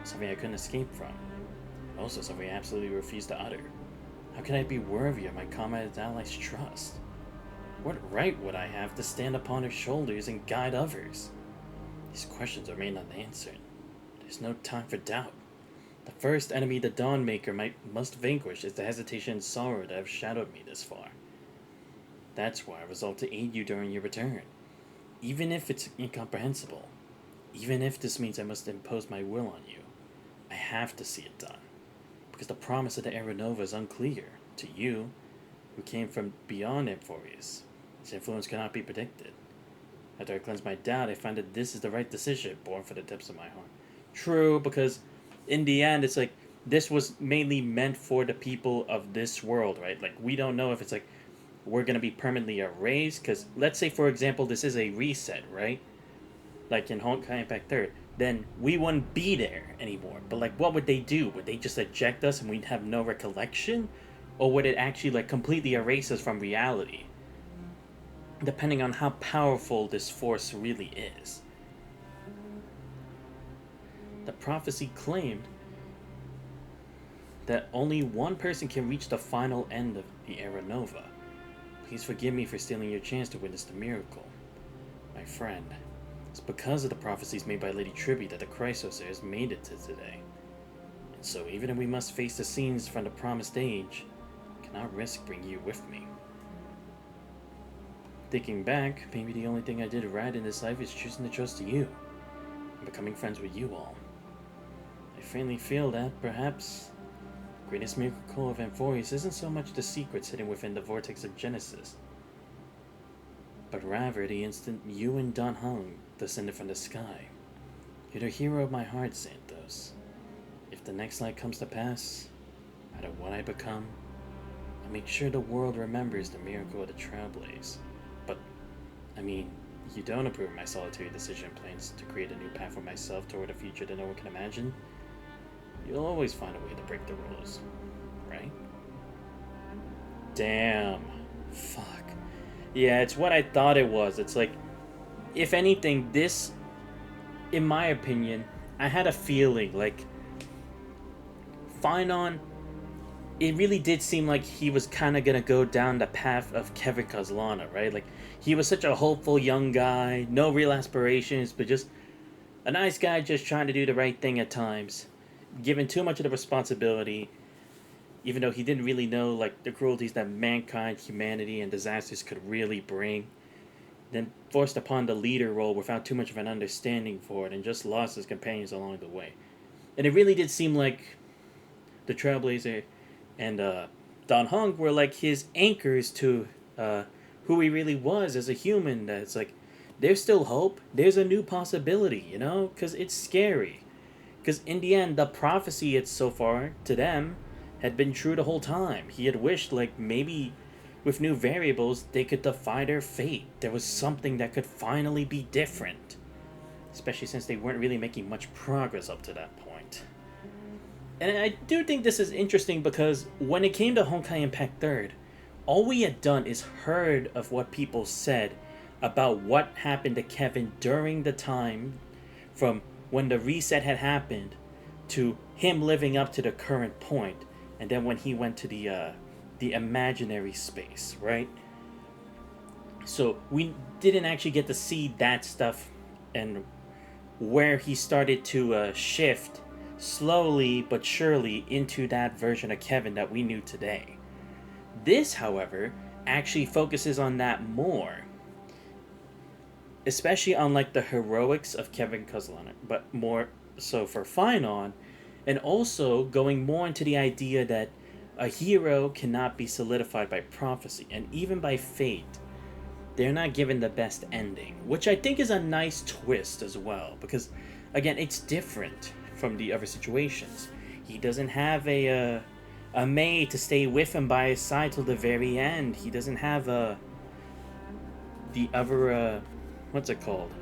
Something I couldn't escape from. Also something I absolutely refused to utter. How can I be worthy of my comrade's allies' trust? What right would I have to stand upon her shoulders and guide others? These questions remain unanswered. There's no time for doubt. The first enemy the Dawnmaker must vanquish is the hesitation and sorrow that have shadowed me this far. That's why I resolved to aid you during your return. Even if it's incomprehensible. Even if this means I must impose my will on you. I have to see it done. Because the promise of the Era Nova is unclear. To you, who came from beyond Amphorius, its influence cannot be predicted. After I cleanse my doubt, I find that this is the right decision, born from the depths of my heart. True, because in the end, it's like, this was mainly meant for the people of this world, right? Like, we don't know if it's like, we're going to be permanently erased, because let's say, for example, this is a reset, right? Like in Honkai Impact 3rd, then we wouldn't be there anymore. But like, what would they do? Would they just eject us and we'd have no recollection? Or would it actually like completely erase us from reality? Depending on how powerful this force really is. The prophecy claimed that only one person can reach the final end of the Era Nova. Please forgive me for stealing your chance to witness the miracle. My friend, it's because of the prophecies made by Lady Tribby that the Chrysosaur has made it to today. And so even if we must face the scenes from the promised age, I cannot risk bringing you with me. Thinking back, maybe the only thing I did right in this life is choosing to trust you, and becoming friends with you all. I faintly feel that, perhaps, the greatest miracle of Amphorius isn't so much the secrets hidden within the vortex of Genesis, but rather the instant you and Dan Heng descended from the sky. You're the hero of my heart, Santos. If the next light comes to pass, no matter what I become, I'll make sure the world remembers the miracle of the Trailblaze. But, I mean, you don't approve of my solitary decision plans to create a new path for myself toward a future that no one can imagine? You'll always find a way to break the rules, right? Damn. Fuck. Yeah, it's what I thought it was. It's like, if anything, this, in my opinion, I had a feeling like Finon, it really did seem like he was kind of going to go down the path of Kevin Kozlana, right? Like, he was such a hopeful young guy, no real aspirations, but just a nice guy just trying to do the right thing at times, given too much of the responsibility, even though he didn't really know, like, the cruelties that mankind, humanity, and disasters could really bring. Then forced upon the leader role without too much of an understanding for it, and just lost his companions along the way. And it really did seem like the Trailblazer and Dan Heng were like his anchors to who he really was as a human. That it's like, there's still hope, there's a new possibility, you know? Because it's scary. Because in the end, the prophecy it's so far, to them, had been true the whole time. He had wished, like, maybe with new variables, they could defy their fate. There was something that could finally be different. Especially since they weren't really making much progress up to that point. And I do think this is interesting because when it came to Honkai Impact 3rd, all we had done is heard of what people said about what happened to Kevin during the time from when the reset had happened to him living up to the current point, and then when he went to the imaginary space, right? So we didn't actually get to see that stuff and where he started to shift slowly but surely into that version of Kevin that we knew today. This, however, actually focuses on that more, especially on like the heroics of Kevin Kozlana, but more so for Finon, and also going more into the idea that a hero cannot be solidified by prophecy, and even by fate. They're not given the best ending, which I think is a nice twist as well, because again, it's different from the other situations. He doesn't have a May to stay with him by his side till the very end. He doesn't have the other what's it called?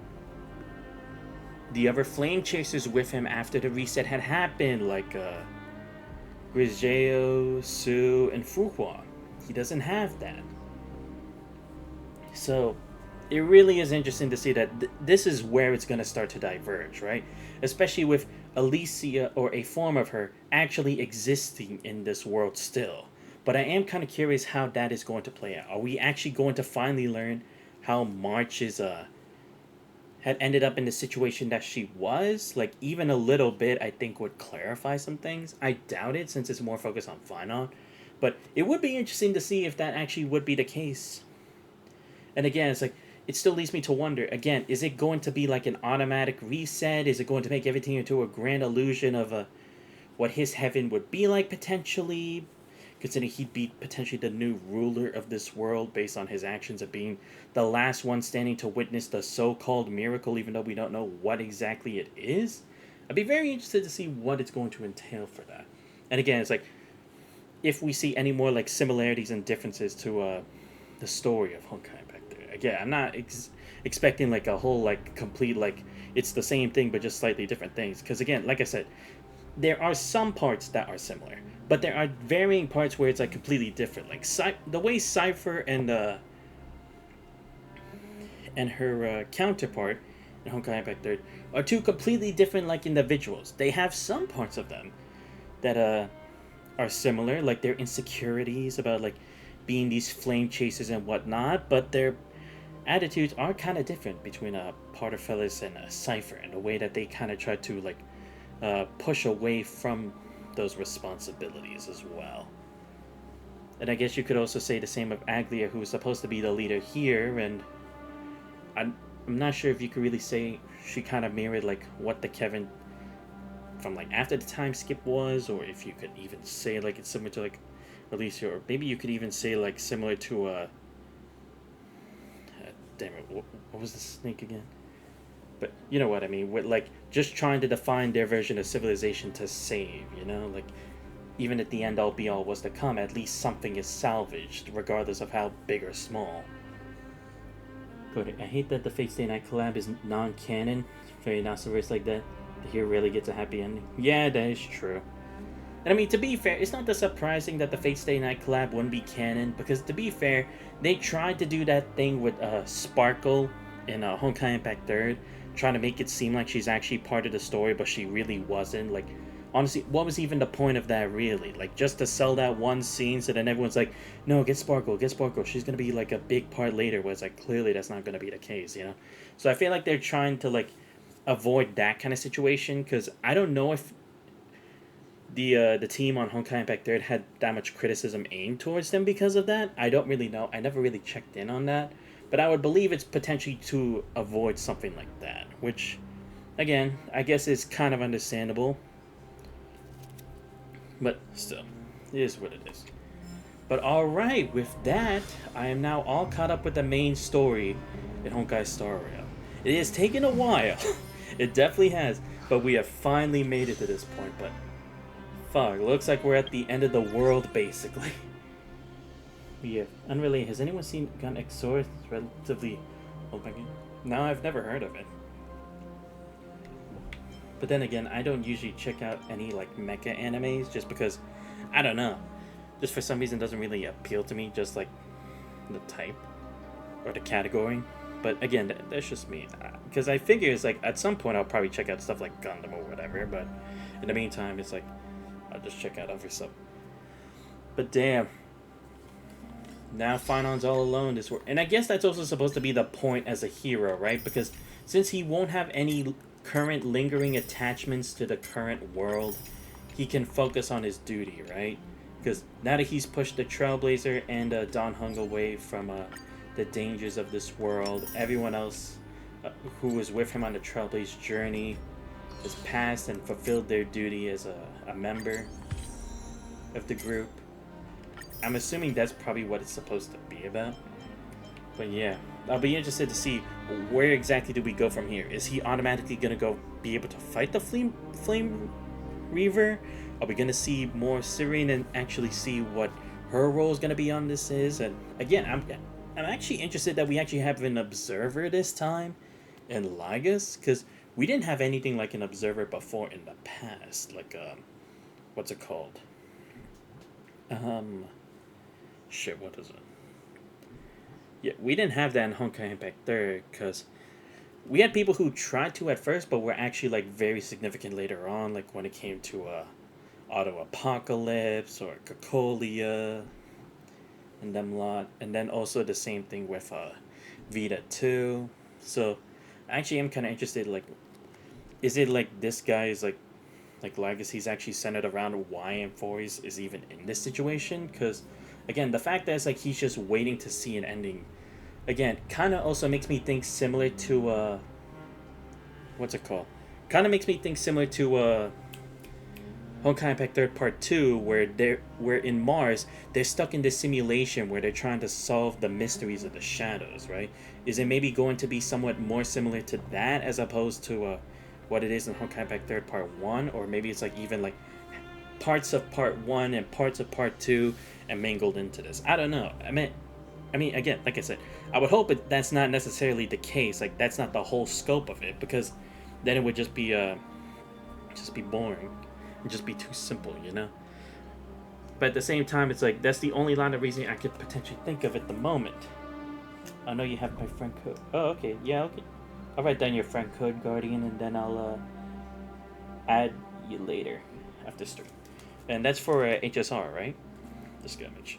The other flame chasers with him after the reset had happened, like Griseo, Sue, and Fuhua. He doesn't have that. So it really is interesting to see that this is where it's going to start to diverge, right? Especially with Alicia, or a form of her, actually existing in this world still. But I am kind of curious how that is going to play out. Are we actually going to finally learn how March is had ended up in the situation that she was? Like, even a little bit, I think, would clarify some things. I doubt it, since it's more focused on Final. But it would be interesting to see if that actually would be the case. And again, it's like, it still leads me to wonder, again, is it going to be like an automatic reset? Is it going to make everything into a grand illusion of what his heaven would be like, potentially? Considering he'd be potentially the new ruler of this world based on his actions of being the last one standing to witness the so-called miracle, even though we don't know what exactly it is. I'd be very interested to see what it's going to entail for that. And again, it's like, if we see any more like similarities and differences to the story of Honkai back there. Again, I'm not expecting like a whole like complete like it's the same thing but just slightly different things. Because again, like I said, there are some parts that are similar, but there are varying parts where it's like completely different. Like the way Cypher and her counterpart in Honkai Impact 3 are two completely different like individuals. They have some parts of them that are similar, like their insecurities about like being these flame chasers and whatnot, but their attitudes are kind of different between Parterfellis and Cypher, and the way that they kind of try to like push away from those responsibilities as well. And I guess you could also say the same of Aglia, who is supposed to be the leader here, and I'm not sure if you could really say she kind of mirrored like what the Kevin from like after the time skip was, or if you could even say like it's similar to like Alicia, or maybe you could even say like similar to damn it, what was the snake again? But you know what I mean, with like just trying to define their version of civilization to save, you know, like even at the end all be all was to come, at least something is salvaged, regardless of how big or small. But I hate that the Fate Stay Night collab is non-canon. Very not-so-verse like that. The hero rarely gets a happy ending. Yeah, that is true. And I mean, to be fair, it's not that surprising that the Fate Stay Night collab wouldn't be canon, because to be fair, they tried to do that thing with Sparkle in Honkai Impact 3rd, trying to make it seem like she's actually part of the story, but she really wasn't. Like, honestly, what was even the point of that, really? Like, just to sell that one scene so then everyone's like, no, get Sparkle, she's gonna be, like, a big part later, where it's like, clearly that's not gonna be the case, you know? So I feel like they're trying to, like, avoid that kind of situation, because I don't know if the team on Honkai Impact 3rd had that much criticism aimed towards them because of that. I don't really know. I never really checked in on that. But I would believe it's potentially to avoid something like that, which, again, I guess is kind of understandable. But still, it is what it is. But alright, with that, I am now all caught up with the main story in Honkai Star Rail. It has taken a while. It definitely has. But we have finally made it to this point. But fuck, looks like we're at the end of the world, basically. Yeah, unrelated. Has anyone seen Gun Exor? It's relatively old back in. No, I've never heard of it. But then again, I don't usually check out any like mecha animes just because, I don't know, just for some reason doesn't really appeal to me, just like the type or the category. But again, that's just me. Because I figure it's like at some point I'll probably check out stuff like Gundam or whatever, but in the meantime, it's like I'll just check out other stuff. But damn. Now Finon's all alone this world. And I guess that's also supposed to be the point as a hero, right? Because since he won't have any current lingering attachments to the current world, he can focus on his duty, right? Because now that he's pushed the Trailblazer and Don Hung away from the dangers of this world, everyone else who was with him on the Trailblaze journey has passed and fulfilled their duty as a member of the group. I'm assuming that's probably what it's supposed to be about. But yeah, I'll be interested to see where exactly do we go from here. Is he automatically going to go be able to fight the Flame Reaver? Are we going to see more Serene and actually see what her role is going to be on this is? And again, I'm actually interested that we actually have an observer this time in Lygus, because we didn't have anything like an observer before in the past. Like, what's it called? Shit, what is it? Yeah, we didn't have that in Honkai Impact 3rd, because we had people who tried to at first, but were actually, like, very significant later on, like, when it came to, Auto Apocalypse or Cocolia and them lot. And then also the same thing with Vita 2. So actually I'm kind of interested, like, is it like this guy is like Legacy's actually centered around why M4 is even in this situation? Because again, the fact that it's like he's just waiting to see an ending, again, kind of also makes me think similar to what's it called? Kind of makes me think similar to Honkai Impact 3rd Part 2, where in Mars they're stuck in this simulation where they're trying to solve the mysteries of the shadows, right? Is it maybe going to be somewhat more similar to that as opposed to what it is in Honkai Impact 3rd Part 1? Or maybe it's like even like parts of Part 1 and parts of Part 2 and mingled into this. I don't know. I mean again, like I said, I would hope that's not necessarily the case. Like that's not the whole scope of it, because then it would just be boring. It'd just be too simple, you know? But at the same time, it's like, that's the only line of reasoning I could potentially think of at the moment. I know you have my friend code. Oh, okay. Yeah, okay. I'll write down your friend code, Guardian, and then I'll add you later after stream. And that's for HSR, right? The skirmish.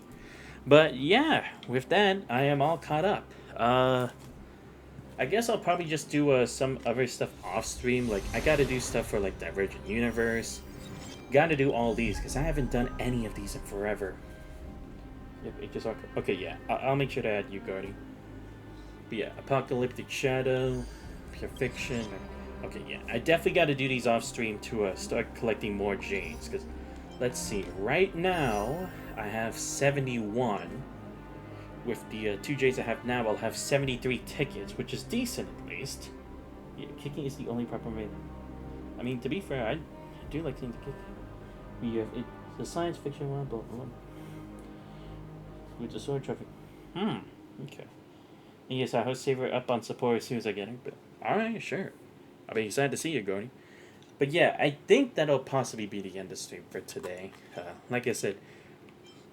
But yeah, with that, I am all caught up. I guess I'll probably just do some other stuff off stream. Like, I gotta do stuff for like Divergent Universe. Gotta do all these because I haven't done any of these in forever. Yep, HSR. Okay, yeah, I'll make sure to add you, Guardian. But yeah, Apocalyptic Shadow, Pure Fiction. Okay, yeah, I definitely got to do these off stream to start collecting more Jades. Because let's see, right now I have 71. With the 2 Jades I have now, I'll have 73 tickets, which is decent at least. Yeah, kicking is the only proper way. I mean, to be fair, I do like seeing the kick. It's the science fiction one, blah blah. With the sword traffic. Okay. And yes, I hope Saver up on support as soon as I get it. But alright, sure. I'll be excited to see you, Gordy. But yeah, I think that'll possibly be the end of stream for today. Like I said,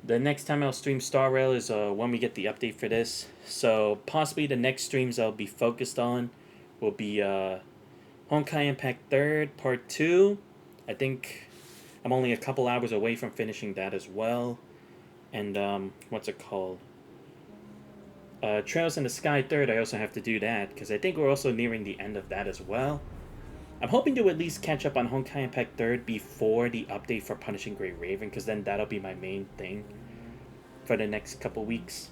the next time I'll stream Star Rail is when we get the update for this. So possibly the next streams I'll be focused on will be Honkai Impact 3rd Part 2. I think I'm only a couple hours away from finishing that as well. And what's it called? Trails in the Sky 3rd, I also have to do that, because I think we're also nearing the end of that as well. I'm hoping to at least catch up on Honkai Impact 3rd before the update for Punishing Grey Raven, because then that'll be my main thing for the next couple weeks.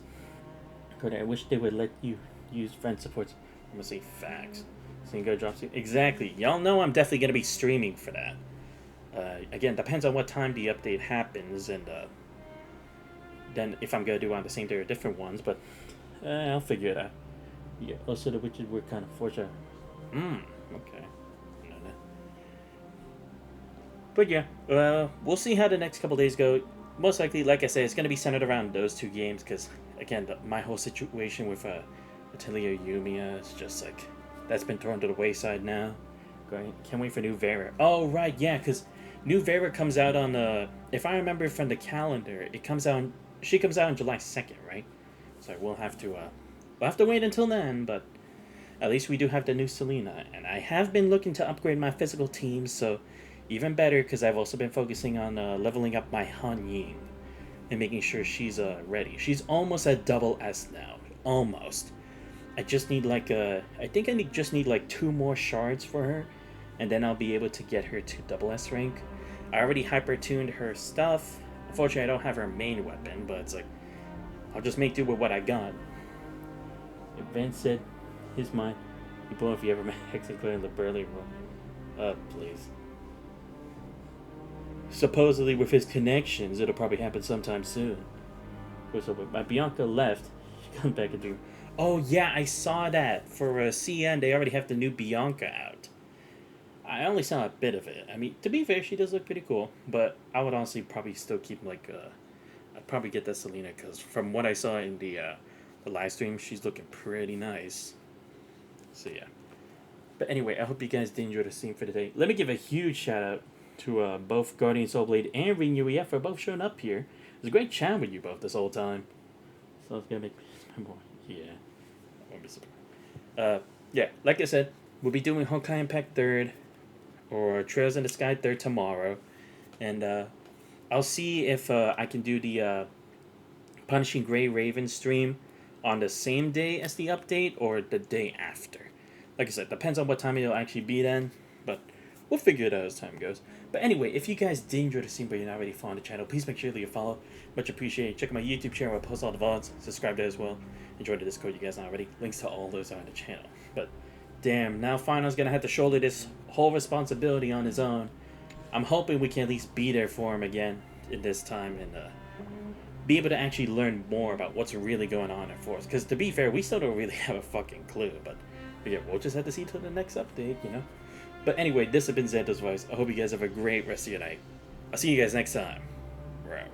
But I wish they would let you use friend supports. I'm gonna say facts. Single drops. Exactly. Y'all know I'm definitely gonna be streaming for that. Again, depends on what time the update happens, and then if I'm gonna do it on the same day or different ones, but I'll figure it out. Yeah, also the witches were kind of fortunate. Okay. But yeah, we'll see how the next couple days go. Most likely, like I said, it's gonna be centered around those 2 games, because again, my whole situation with Atelier Yumiya is just like, that's been thrown to the wayside now. Great. Can't wait for New Vera. Oh right, yeah, because New Vera comes out on if I remember from the calendar, she comes out on July 2nd, right? So we'll have to wait until then, but at least we do have the new Selena, and I have been looking to upgrade my physical teams, so even better, because I've also been focusing on leveling up my Han Ying and making sure she's ready. She's almost at double S now, almost. I just need I think I just need like 2 more shards for her, and then I'll be able to get her to double S rank. I already hyper-tuned her stuff. Unfortunately, I don't have her main weapon, but it's like, I'll just make do with what I got. Vance said, "He's mine. You blow if you ever met Hexaclear in the Burley Room." Please. Supposedly, with his connections, it'll probably happen sometime soon. So, my Bianca left. She comes back and do. Oh yeah, I saw that for CN. They already have the new Bianca out. I only saw a bit of it. I mean, to be fair, she does look pretty cool. But I would honestly probably still keep I'd probably get that Selena, because from what I saw in the live stream, she's looking pretty nice. So yeah. But anyway, I hope you guys did enjoy the stream for today. Let me give a huge shout out to both Guardian Soulblade and Renew for both showing up here. It was a great chat with you both this whole time. So it's gonna make me more. Yeah. I won't be surprised. Yeah, like I said, we'll be doing Honkai Impact 3rd or Trails in the Sky 3rd tomorrow. And I'll see if I can do the Punishing Gray Raven stream on the same day as the update or the day after. Like I said, depends on what time it'll actually be then, but we'll figure it out as time goes. But anyway, if you guys did enjoy the stream but you're not already following the channel, please make sure to leave a follow. Much appreciated. Check out my YouTube channel where I post all the VODs. Subscribe there as well. Enjoy the Discord, you guys not already. Links to all those are on the channel. But damn, now Final's gonna have to shoulder this whole responsibility on his own. I'm hoping we can at least be there for him again in this time and be able to actually learn more about what's really going on at Force. Because to be fair, we still don't really have a fucking clue. But yeah, we'll just have to see till the next update, you know? But anyway, this has been Xanto's Voice. I hope you guys have a great rest of your night. I'll see you guys next time. Right.